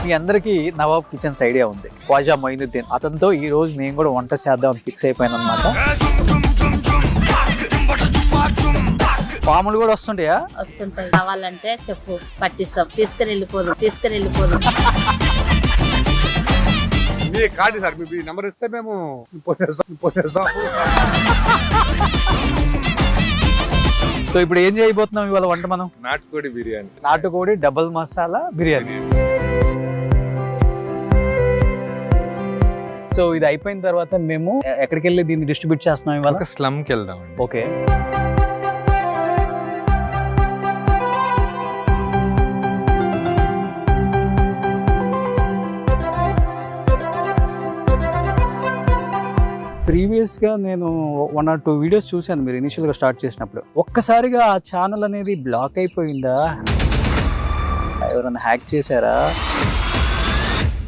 మీ అందరికీ Nawab kitchens idea ఉంది. ఖ్వాజా మొయినుద్దీన్ అతనితో ఈ రోజు నేను కూడా వంట చేద్దామని ఫిక్స్ అయిపోయాను అనమాట. పాములు కూడా వస్తుంటాయా? వస్తుంటాయి. కావాలంటే చెప్పు, పట్టిస్తాం. తీసుకుని వెళ్ళిపోదు. మీ కార్డు సార్, మీ నెంబర్ ఇస్తే మేము పోసేస్తాం. సో ఇప్పుడు ఏం చేయబోతున్నాం ఇవాళ వంట మనం? నాటుకోడి బిర్యానీ. నాటుకోడి డబుల్ మసాలా బిర్యానీ. సో ఇది అయిపోయిన తర్వాత మేము ఎక్కడికి వెళ్ళి దీన్ని డిస్ట్రిబ్యూట్ చేస్తున్నాం ఇవాళ? స్లమ్ కి వెళ్దాం. ఓకే. ప్రీవియస్గా నేను 1 or 2 వీడియోస్ చూశాను మీరు ఇనిషియల్గా స్టార్ట్ చేసినప్పుడు. ఒక్కసారిగా ఆ ఛానల్ అనేది బ్లాక్ అయిపోయిందా? ఎవరైనా హ్యాక్ చేశారా?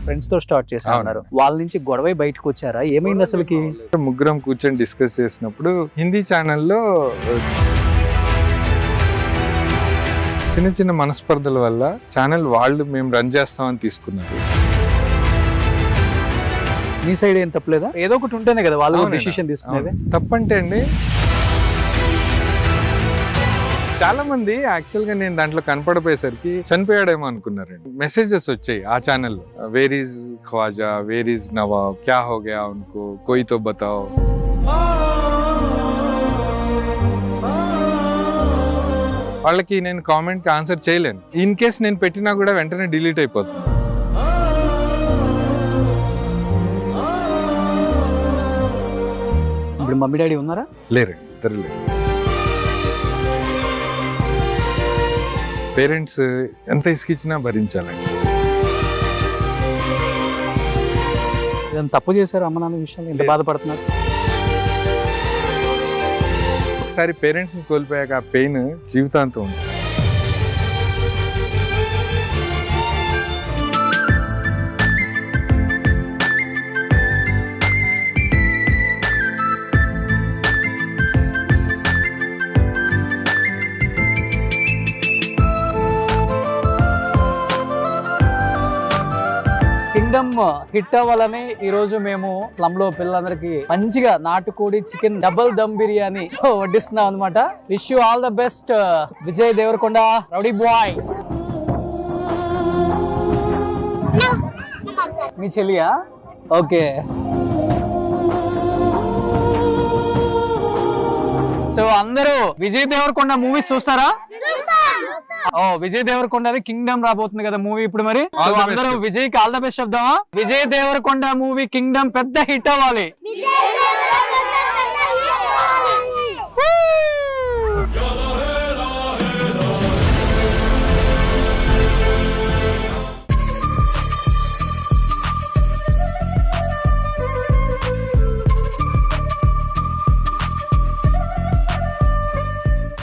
ఫ్రెండ్స్తో స్టార్ట్ చేశారు, వాళ్ళ నుంచి గొడవ బయటకు వచ్చారా? ఏమైంది అసలుకి? ముగ్గురం కూర్చొని డిస్కస్ చేసినప్పుడు హిందీ ఛానల్లో చిన్న మనస్పర్ధల వల్ల ఛానల్ వాళ్ళు మేము రన్ చేస్తామని తీసుకున్నారు. మీ సైడ్ ఏం తప్పలేదా? ఏదో ఒకటి ఉంటేనే కదా వాళ్ళు డిసిషన్ తీసుకునేది. తప్పంటే అండి, చాలా మంది యాక్చువల్ గా నేను దాంట్లో కనపడిపోయేసరికి చనిపోయాడేమో అనుకున్నారండి. మెసేజెస్ వచ్చాయి ఆ ఛానల్లో, where is Khwaja, where is Nawab, క్యా హో గయా ఉన్కో, కోయి తో బతాओ. వాళ్ళకి నేను కామెంట్ కి ఆన్సర్ చేయలేను. ఇన్ కేస్ నేను పెట్టినా కూడా వెంటనే డిలీట్ అయిపోతుంది. ఇప్పుడు మమ్మీ డాడీ ఉన్నారా? లేరండి, ఇద్దరు లేరు. పేరెంట్స్ ఎంత ఇసుకిచ్చినా భరించాలండి. తప్పు చేశారు అమ్మ నాన్న విషయంలో ఎంత బాధపడుతున్నారు? ఒకసారి పేరెంట్స్ ని కోల్పోయాక ఆ పెయిన్ జీవితాంతం ఉంటుంది. కింగ్డమ్ హిట్ అవ్వాలని ఈ రోజు మేము స్లమ్ లో పిల్లలందరికీ మంచిగా నాటుకోడి చికెన్ డబుల్ దమ్ బిర్యానీ వడ్డిస్తున్నాం అనమాట. Wish you all the best Vijay Deverakonda, rowdy boy. మీ చెల్లియా? ఓకే. సో అందరూ విజయ్ దేవరకొండ మూవీస్ చూస్తారా? విజయ్ దేవరకొండది కింగ్డమ్ రాబోతుంది కదా మూవీ ఇప్పుడు. మరి అందరూ విజయ్ కి ఆల్ ద బెస్ట్ చెప్దామా? విజయ్ దేవరకొండ మూవీ కింగ్డమ్ పెద్ద హిట్ అవ్వాలి.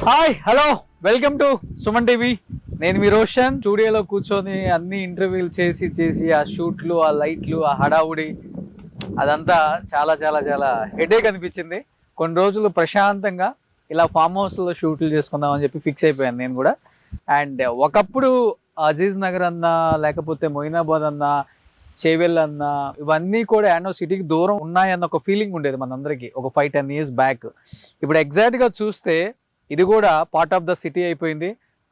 Hi, hello, welcome to Suman TV. నేను మీ రోషన్. స్టూడియోలో కూర్చొని అన్ని ఇంటర్వ్యూలు చేసి ఆ షూట్లు, ఆ లైట్లు, ఆ హడావుడి అదంతా చాలా చాలా చాలా హెడేక్ అనిపించింది. కొన్ని రోజులు ప్రశాంతంగా ఇలా ఫామ్ హౌస్లో షూట్లు చేసుకుందామని చెప్పి ఫిక్స్ అయిపోయాను నేను కూడా. అండ్ ఒకప్పుడు అజీజ్ నగర్ అన్నా, లేకపోతే మొయినాబాద్ అన్నా, చేవెల్ అన్నా, ఇవన్నీ కూడా యానో సిటీకి దూరం ఉన్నాయన్న ఒక ఫీలింగ్ ఉండేది మనందరికీ ఒక 5-10 years బ్యాక్. ఇప్పుడు ఎగ్జాక్ట్గా చూస్తే ఇది కూడా పార్ట్ ఆఫ్ ద సిటీ అయిపోయింది.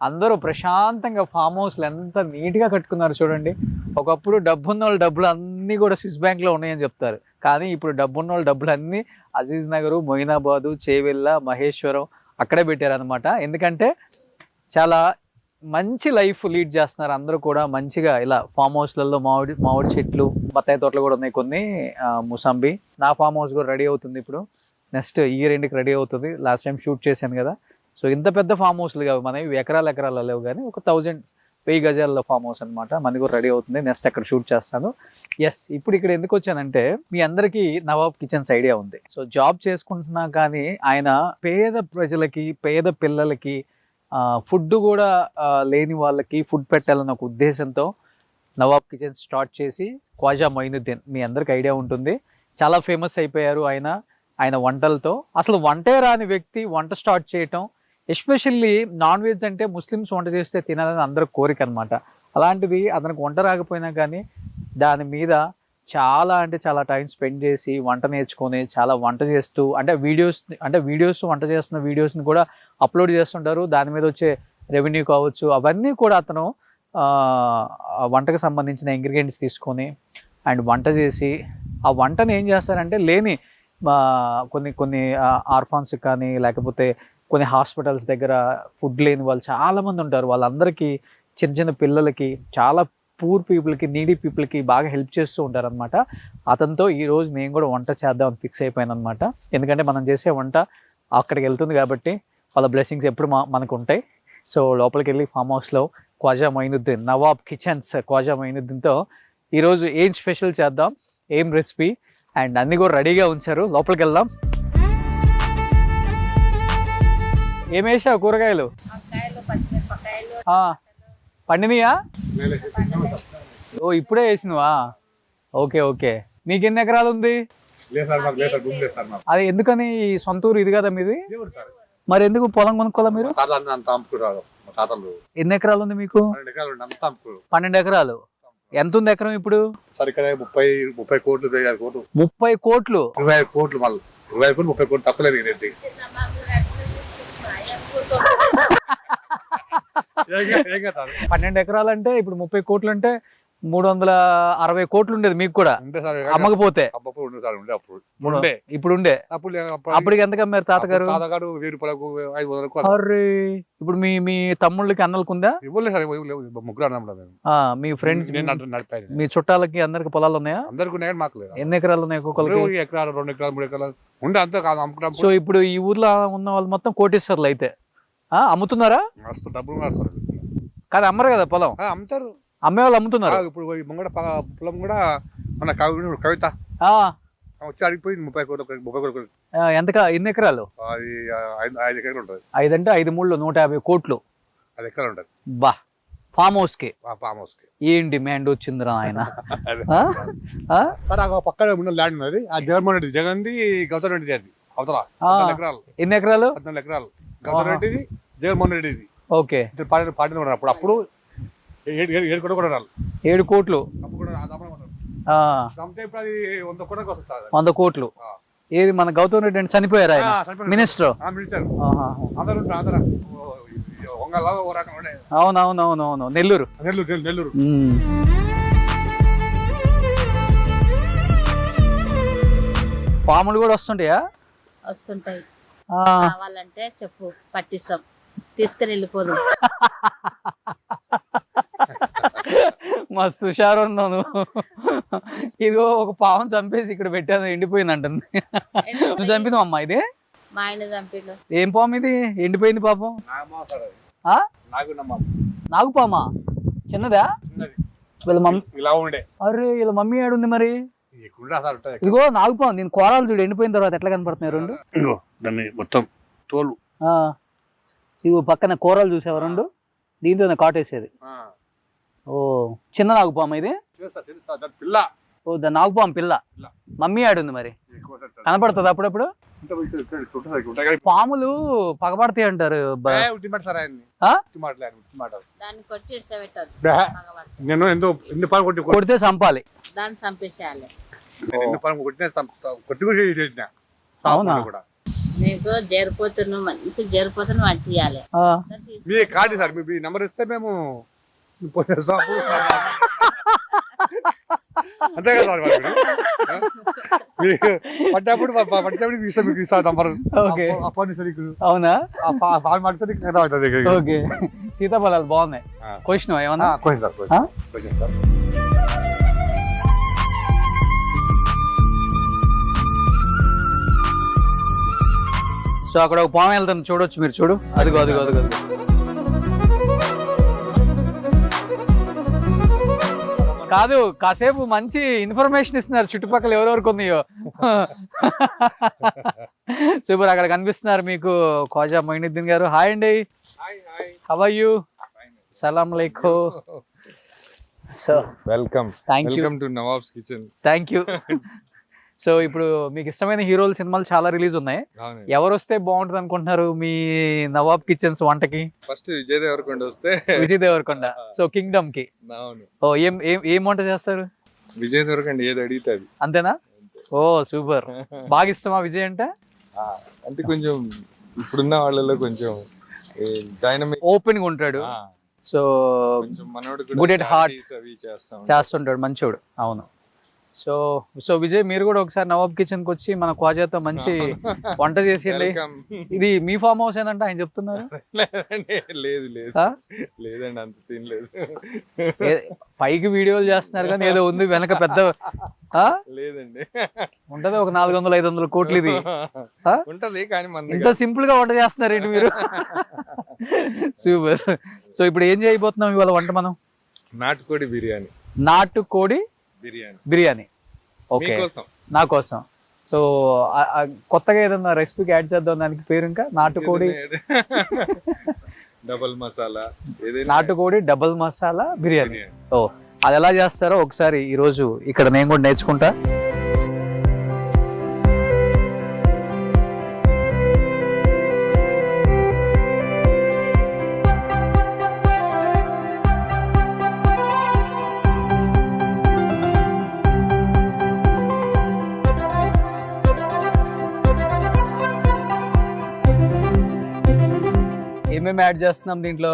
అందరూ ప్రశాంతంగా ఫామ్ హౌస్లు ఎంత నీట్గా కట్టుకున్నారు చూడండి. ఒకప్పుడు డబ్బున్న వాళ్ళ డబ్బులు అన్నీ కూడా స్విస్ బ్యాంక్లో ఉన్నాయని చెప్తారు, కానీ ఇప్పుడు డబ్బున్న వాళ్ళ డబ్బులు అన్నీ అజీజ్ నగరు, మొయినాబాదు, చేవెళ్ళ, మహేశ్వరం అక్కడే పెట్టారనమాట. ఎందుకంటే చాలా మంచి లైఫ్ లీడ్ చేస్తున్నారు అందరూ కూడా. మంచిగా ఇలా ఫామ్ హౌస్లలో మామిడి చెట్లు, బత్తాయి తోటలు కూడా ఉన్నాయి కొన్ని, ముసాంబి. నా ఫామ్ హౌస్ కూడా రెడీ అవుతుంది ఇప్పుడు, నెక్స్ట్ ఇయర్ ఎండ్కి రెడీ అవుతుంది. లాస్ట్ టైం షూట్ చేశాను కదా. సో ఇంత పెద్ద ఫామ్ హౌస్లు కావు మనవి, ఎకరాలు లేవు, కానీ ఒక 1000 గజాల ఫామ్ హౌస్ అనమాట. మనది కూడా రెడీ అవుతుంది, నెక్స్ట్ అక్కడ షూట్ చేస్తాను. ఎస్, ఇప్పుడు ఇక్కడ ఎందుకు వచ్చానంటే మీ అందరికీ నవాబ్ కిచెన్స్ ఐడియా ఉంది. సో జాబ్ చేసుకుంటున్నా కానీ ఆయన పేద ప్రజలకి, పేద పిల్లలకి ఫుడ్ కూడా లేని వాళ్ళకి ఫుడ్ పెట్టాలన్న ఒక ఉద్దేశంతో నవాబ్ కిచెన్ స్టార్ట్ చేసి ఖ్వాజా మొయినుద్దీన్, మీ అందరికి ఐడియా ఉంటుంది, చాలా ఫేమస్ అయిపోయారు ఆయన వంటలతో. అసలు వంటే రాని వ్యక్తి వంట స్టార్ట్ చేయటం, ఎస్పెషల్లీ నాన్ వెజ్ అంటే ముస్లిమ్స్ వంట చేస్తే తినాలని అందరూ కోరిక అనమాట. అలాంటిది అతనికి వంట రాకపోయినా కానీ దాని మీద చాలా అంటే చాలా టైం స్పెండ్ చేసి వంట నేర్చుకొని చాలా వంట చేస్తూ వీడియోస్ వంట చేస్తున్న వీడియోస్ని కూడా అప్లోడ్ చేస్తుంటారు. దాని మీద వచ్చే రెవెన్యూ కావచ్చు అవన్నీ కూడా అతను వంటకు సంబంధించిన ఇంగ్రీడియంట్స్ తీసుకొని అండ్ వంట చేసి ఆ వంటను ఏం చేస్తారంటే లేని కొన్ని ఆర్ఫాన్స్ కానీ లేకపోతే కొన్ని హాస్పిటల్స్ దగ్గర ఫుడ్ లేని వాళ్ళు చాలామంది ఉంటారు. వాళ్ళందరికీ చిన్న చిన్న పిల్లలకి చాలా పూర్ పీపుల్కి నీడీ పీపుల్కి బాగా హెల్ప్ చేస్తూ ఉంటారు అనమాట. అతనితో ఈరోజు నేను కూడా వంట చేద్దామని ఫిక్స్ అయిపోయాను అనమాట. ఎందుకంటే మనం చేసే వంట అక్కడికి వెళ్తుంది కాబట్టి వాళ్ళ బ్లెస్సింగ్స్ ఎప్పుడు మనకు ఉంటాయి. సో లోపలికి వెళ్ళి ఫామ్ హౌస్లో ఖ్వాజా మొయినుద్దీన్ నవాబ్ కిచెన్స్ ఖ్వాజా మొయినుద్దీన్తో ఈరోజు ఏం స్పెషల్ చేద్దాం, ఏం రెసిపీ అండ్ అన్నీ కూడా రెడీగా ఉంచారు. లోపలికి వెళ్దాం. ఏమేసావు కూరగాయలు? పండినయా? ఓ ఇప్పుడే వేసినవా? Okay okay. మీకు ఎన్ని ఎకరాలు ఉంది? అది ఎందుకని సొంత ఊరు ఇది కదా మీది? మరి ఎందుకు పొలం కొనుక్కోవాలా మీరు? ఎన్ని ఎకరాలు ఉంది మీకు? 12 ఎకరాలు. ఎంత ఉంది ఎకరం ఇప్పుడు? 30 కోట్లు 30 కోట్లు 25 కోట్లు మళ్ళీ 25 కోట్లు 30 కోట్లు తప్పలేదు. 12 ఎకరాలు అంటే ఇప్పుడు 30 కోట్లు అంటే 360 కోట్లు ఉండేది మీకు కూడా అమ్మకపోతే. ఇప్పుడు ఉండే అప్పటికి ఎంత కమ్మారు తాతగారు? అరే ఇప్పుడు మీ తమ్ముళ్ళకి అన్నలకు ఉందా? మీ ఫ్రెండ్స్ మీ చుట్టాలకి అందరికి పొలాలు ఉన్నాయా? ఎన్ని ఎకరాలు ఉన్నాయి ఒక్కొక్కరికి? 1 ఎకరాలు 2 ఎకరాలు 3 ఎకరాలు ఉండే అంతే కాదు అమ్ముకుంటాం. సో ఇప్పుడు ఈ ఊర్లో ఉన్న వాళ్ళు మొత్తం కోటీశ్వర్లు అయితే అమ్ముతున్నారా? డబ్బులు కాదు అమ్మరు కదా పొలం? అమ్ముతారు, అమ్మే వాళ్ళు అమ్ముతున్నారు. ఇప్పుడు ముంగడ పొలం కూడా మన కవిత వచ్చి అడిగిపోయింది 30 కోట్లు. ఎన్ని ఎకరాలు? అది 5 ఎకరాలు ఉంటుంది. 5 అంటే 5 3 150 కోట్లు. 10 ఎకరాలు ఉంటుంది. బా ఫామ్ హౌస్ కి ఏం డిమాండ్ వచ్చిందిరా ఆయన. పక్కన ఉన్న ల్యాండ్ ఉన్నది ఆ జగన్మోహన్ రెడ్డి జగన్ది గౌతమ్ రెడ్డి అది అవతల 14 ఎకరాలు. ఎన్ని ఎకరాలు? 14 ఎకరాలు గౌతమ్ రెడ్డిది జగన్మోహన్ రెడ్డిది. ఓకే. పార్టీ అప్పుడు 7 కోట్లు కూడా 7 కోట్లు 100 కోట్లు. ఏది మన గౌతమ్ రెడ్డి అంటే చనిపోయారు ఆయన మినిస్టర్. అవునవునవునవును నెల్లూరు. పాములు కూడా వస్తుంటాయా? వస్తుంటాయి. కావాలంటే చెప్పు పట్టిస్తాం, తీసుకుని వెళ్ళిపోదు. మస్తు హుషారు ఉన్నాను. ఇదిగో ఒక పాము చంపేసి ఇక్కడ పెట్టాను, ఎండిపోయింది అంటుంది. నువ్వు చంపినావు అమ్మా ఇది? మా ఆయన చంపిండు. ఏం పాము ఇది ఎండిపోయింది పాపం? నాగుపామా? చిన్నదా? వీళ్ళ మమ్మీ ఇలా ఉండే. అరే వీళ్ళ మమ్మీ ఏడుంది మరి? ఇదిగో నాగుపాము. నేను కోరాలు చూడు ఎండిపోయిన తర్వాత ఎట్లా కనపడుతున్నాయి రెండు. మొత్తం తోలు. ఇదిగో పక్కన కూరలు చూసావా రెండు? దీంతో కాటేసేది. ఓ చిన్న నాగుపాము ఇది? ఓ దా నాగుపాము పిల్ల. మమ్మీ ఆడుంది మరి కనపడుతుంది అప్పుడప్పుడు. పాములు పగబడతాయి అంటారు. కొడితే చంపాలి, దాన్ని చంపేసేయాలి. అవునా? నీకు జరిపోతును మంచి జరిపోతును అట్టియాలి. కాదు సార్ మీ నెంబర్ ఇస్తే మేము అంతే కదా పడ్డప్పుడు మీకు ఇస్తా నంబర్. అవునా? ఓకే. సీతాఫలాలు బాగున్నాయి. క్వశ్చన్ ఏమన్నా? సో అక్కడ ఒక పాము వెళ్తాను చూడొచ్చు మీరు. చూడు అదిగో అదిగో అదిగో. కాదు కాసేపు మంచి ఇన్ఫర్మేషన్ ఇస్తున్నారు చుట్టుపక్కల ఎవరెవరికి ఉన్నాయో. సూపర్. అక్కడ కనిపిస్తున్నారు మీకు ఖ్వాజా మొయినుద్దీన్ గారు. హాయ్ అండి. How are you? సలాం అలైకుం. So welcome. Thank you. Welcome to Nawabs kitchen. Thank you. So ఇప్పుడు మీకు ఇష్టమైన హీరోల సినిమాలు చాలా రిలీజ్ ఉన్నాయి. అవునండి. ఎవరు వస్తే బాగుంటుంది అనుకుంటున్నారు మీ నవాబ్ కిచెన్స్ వంటకి? ఫస్ట్ విజయ్ దేవరకొండ వస్తే విజయ్ దేవరకొండ. సో కింగ్డమ్ కి. అవును. ఓ ఏం ఏం ఏం వంట చేస్తారు? విజయ్ దేవరకొండ ఏది అడిగితే అది. అంతేనా? ఓ సూపర్. బాగా ఇష్టమా విజయ్ అంటే? అంటే కొంచెం ఇప్పుడున్న వాళ్ళలో కొంచెం డైనమిక్, ఓపెన్ గా ఉంటాడు. సో కొంచెం మనోడు Good at heart. అవి చేస్తాం. చేస్తుంటాడు, మంచోడు. అవును. సో విజయ్ మీరు కూడా ఒకసారి నవాబ్ కిచెన్ కి వచ్చి మన క్వాజాతో మంచి వంట చేసేయండి. ఇది మీ ఫామ్ హౌస్ ఏంటంటే ఆయన చెప్తున్నారు. లేదు లేదు లేదండి, అంత సీన్ లేదు. పైకి వీడియోలు చేస్తున్నారు కానీ ఏదో ఉంది వెనక పెద్ద లేదండి. ఉంటది ఒక 400-500 కోట్లు ఇది. ఉంటది కానీ ఇంత సింపుల్ గా వంట చేస్తున్నారు ఏంటి మీరు? సూపర్. సో ఇప్పుడు ఏం చేయబోతున్నాం ఇవాళ వంట మనం? నాటుకోడి బిర్యానీ. నాటుకోడి బిర్యానీ. ఓకే, నా కోసం. సో కొత్తగా ఏదన్నా రెసిపీకి యాడ్ చేద్దాం దానికి పేరు? ఇంకా నాటుకోడి డబల్ మసాలా, నాటుకోడి డబల్ మసాలా బిర్యానీ. ఓ అది ఎలా చేస్తారో ఒకసారి ఈ రోజు ఇక్కడ నేను కూడా నేర్చుకుంటా. ఏమేమి యాడ్ చేస్తున్నాం దీంట్లో?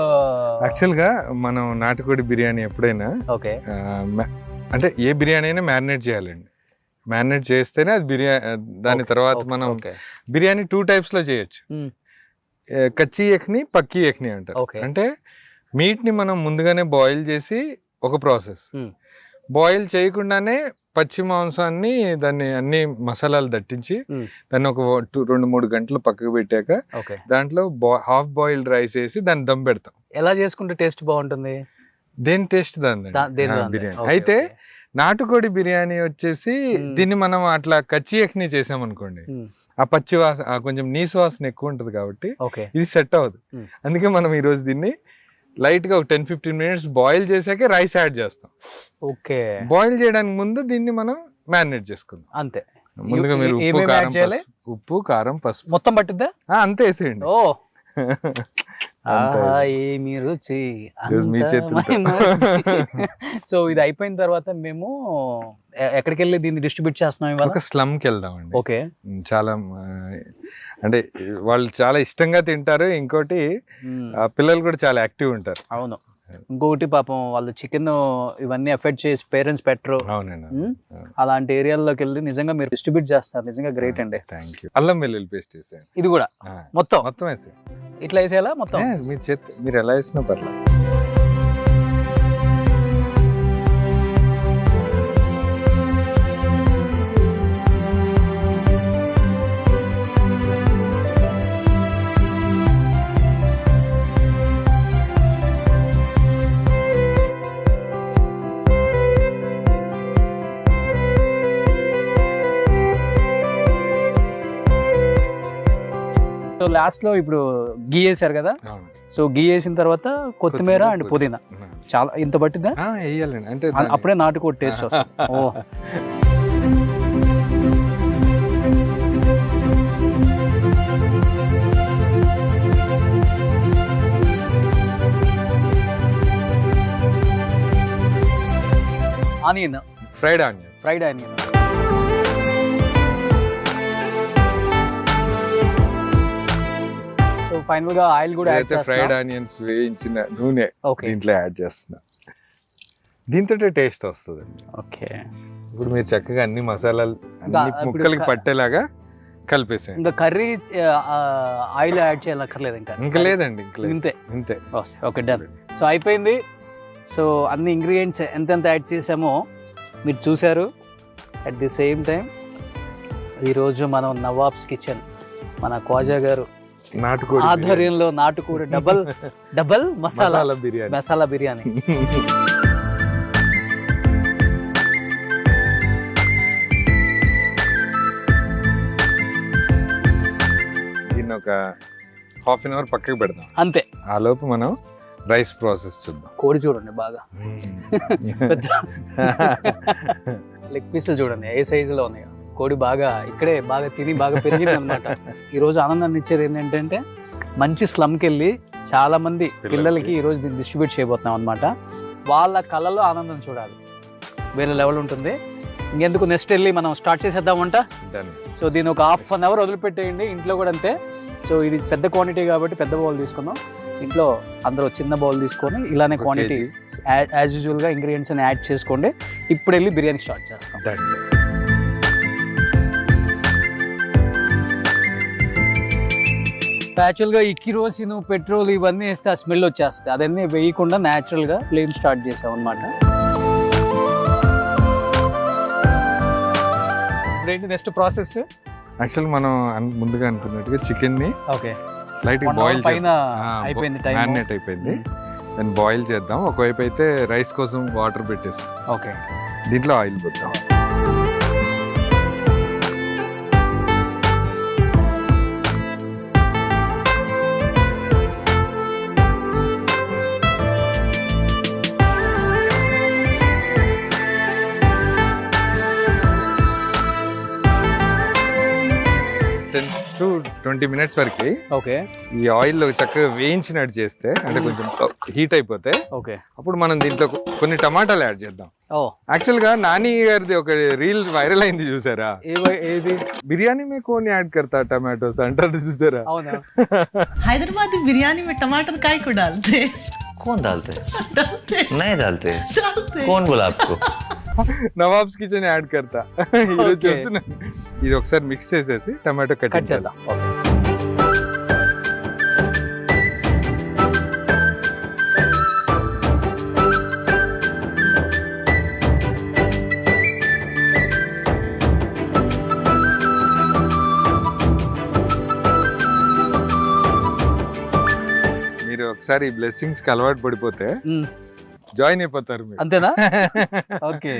యాక్చువల్ గా మనం నాటుకోడి బిర్యానీ ఎప్పుడైనా ఓకే అంటే ఏ బిర్యానీ అయినా మ్యారినేట్ చేయాలండి. మ్యారినేట్ చేస్తేనే అది బిర్యానీ. దాని తర్వాత మనం బిర్యానీ 2 types లో చేయొచ్చు. కచ్చి ఎఖ్ని, పక్కి ఎఖ్ని అంటారు. అంటే మీట్ ని మనం ముందుగానే బాయిల్ చేసి ఒక ప్రాసెస్, బాయిల్ చేయకుండానే పచ్చి మాంసాన్ని దాన్ని అన్ని మసాలాలు దట్టించి దాన్ని ఒక 2-3 గంటలు పక్కకు పెట్టాక దాంట్లో హాఫ్ బాయిల్డ్ రైస్ వేసి దాన్ని దమ్ పెడతాం. ఎలా చేసుకుంటే టేస్ట్ బాగుంటుంది? దేని టేస్ట్ దాని బిర్యానీ. అయితే నాటుకోడి బిర్యానీ వచ్చేసి దీన్ని మనం అట్లా కచ్చి ఎఖ్ని చేసాం అనుకోండి, ఆ పచ్చి వాసన కొంచెం నీసు వాసన ఎక్కువ ఉంటది కాబట్టి ఇది సెట్ అవ్వదు. అందుకే మనం ఈ రోజు దీన్ని లైట్ గా ఒక 10-15 minutes బాయిల్ చేసాకే రైస్ యాడ్ చేస్తాం. ఓకే, బాయిల్ చేయడానికి ముందు దీన్ని మనం మ్యారినేట్ చేసుకుందాం. అంతే. ముందుగా మీరు ఉప్పు కారం పసుపు మొత్తం పట్టిద్దా? అంతే వేసేయండి. ఓ ఏమి రుచి మీ చేతులతో. సో ఇది అయిపోయిన తర్వాత మేము ఎక్కడికి వెళ్ళి దీన్ని డిస్ట్రిబ్యూట్ చేస్తున్నాం? ఒక స్లమ్ కి వెళ్దామండి. ఓకే, చాలా అంటే వాళ్ళు చాలా ఇష్టంగా తింటారు. ఇంకోటి పిల్లలు కూడా చాలా యాక్టివ్ ఉంటారు. అవును. ఇంకొకటి పాపం వాళ్ళు చికెన్ ఇవన్నీ ఎఫెక్ట్ చేసి పేరెంట్స్ పెట్టరు. అవునండి. అలాంటి ఏరియాల్లోకి వెళ్ళి నిజంగా మీరు డిస్ట్రిబ్యూట్ చేస్తారు. నిజంగా గ్రేట్ అండి. Thank you. అల్లం వెల్లుల్లి పేస్ట్ వేసాను. ఇది కూడా మొత్తం వేసే ఇట్లా వేసేయాలా మొత్తం? మీరు ఎలా వేసినా పర్లేదు. సో లాస్ట్ లో ఇప్పుడు గీ వేసారు కదా, సో గీ వేసిన తర్వాత కొత్తిమీర అండ్ పుదీనా చాలా ఇంత పట్టిద్దా? వేయాలండి, అంటే అప్పుడే నాటుకోడి టేస్ట్ వస్తుంది. Oh onion, fried onion. So final గా ఆయిల్ కూడా యాడ్ చేస్తాం. ఫ్రైడ్ ఆనియన్స్ వేయించిన నూనె దీంట్లో యాడ్ చేస్తున్నా. దీంతో టేస్ట్ వస్తుంది. ఓకే, ఇప్పుడు మీరు చక్కగా అన్ని మసాలాలు అన్ని ముక్కలకి పట్టేలాగా కలిపేసేయండి. ఇంకా కర్రీ ఆయిల్ యాడ్ చేయాలక్కర్లేదు ఇంకా లేదండి, ఇంతే. Okay, done. సో అయిపోయింది. సో అన్ని ఇంగ్రీడియంట్స్ ఎంతెంత యాడ్ చేసామో మీరు చూసారు. అట్ ది సేమ్ టైం ఈరోజు మనం నవాబ్స్ కిచెన్ మన ఖ్వాజా గారు ఆధ్వర్యంలో నాటుకోడి డబల్ మసాలా బిర్యానీ. దీన్ని ఒక ½ an hour పక్కకి పెడదాం. అంతే. ఆ లోపు మనం రైస్ ప్రాసెస్ చూద్దాం. కోడి చూడండి బాగా లెగ్ పీసులు చూడండి ఏ సైజులో ఉన్నాయో. కోడి బాగా ఇక్కడే బాగా తిని బాగా పెరిగింది అనమాట. ఈరోజు ఆనందాన్ని ఇచ్చేది ఏంటంటే మంచి స్లమ్కి వెళ్ళి చాలా మంది పిల్లలకి ఈరోజు దీన్ని డిస్ట్రిబ్యూట్ చేయబోతున్నాం అనమాట. వాళ్ళ కళలో ఆనందం చూడాలి, వేరే లెవెల్ ఉంటుంది. ఇంకెందుకు నెక్స్ట్ వెళ్ళి మనం స్టార్ట్ చేసేద్దామంట. సో దీన్ని ఒక ½ an hour వదిలిపెట్టేయండి. ఇంట్లో కూడా అంతే. సో ఇది పెద్ద క్వాంటిటీ కాబట్టి పెద్ద బౌల్ తీసుకుందాం. ఇంట్లో అందరూ చిన్న బౌల్ తీసుకొని ఇలానే క్వాంటిటీ యాజ్ యూజువల్గా ఇంగ్రీడియంట్స్ అని యాడ్ చేసుకోండి. ఇప్పుడు వెళ్ళి బిర్యానీ స్టార్ట్ చేస్తాం. యాక్చువల్గా ఈ కిరోసిన్, పెట్రోల్ ఇవన్నీ వేస్తే ఆ స్మెల్ వచ్చేస్తుంది. అదన్నీ వేయకుండా న్యాచురల్గా ఫ్లేమ్ స్టార్ట్ చేసాం అనమాట. ఏంటి నెక్స్ట్ ప్రాసెస్? యాక్చువల్ మనం ముందుగా అనుకున్నట్టుగా చికెన్ ని ఓకే లైట్ బాయిల్ పైన అయిపోయింది, మ్యారినేట్ అయిపోయింది. దాన్ని బాయిల్ చేద్దాం. ఒకవైపు అయితే రైస్ కోసం వాటర్ పెట్టేసి ఓకే దీంట్లో ఆయిల్ పోద్దాం. to 20 minutes వరకు ఓకే ఈ ఆయిల్ చక్కగా వేయించినట్టు చేస్తే, అంటే కొంచెం హీట్ అయిపోతే ఓకే అప్పుడు మనం దీంట్లో కొన్ని టమాటాలు యాడ్ చేద్దాం. యాక్చువల్ గా నాని గారిది ఒక రీల్ వైరల్ అయింది చూసారా? ఏది? బిర్యానీ మే కోన్ యాడ్ करता टमाटोस అంటారు చూసారా? అవునా? हैदराबादी बिरयानी में टमाटर काय को डालते? कौन डालते? डालते नहीं डालते। डालते कौन बोला आपको? నవాబ్స్ కిచెన్ యాడ్ करता. ఈరోజు చెప్తున్నా. ఇది ఒకసారి మిక్స్ చేసేసి టమాటో కట్ చేద్దాం. మీరు ఒకసారి బ్లెస్సింగ్స్ కి అలవాటు పడిపోతే జాయిన్ అయిపోతారు మీరు. అంతేనా? ఓకే.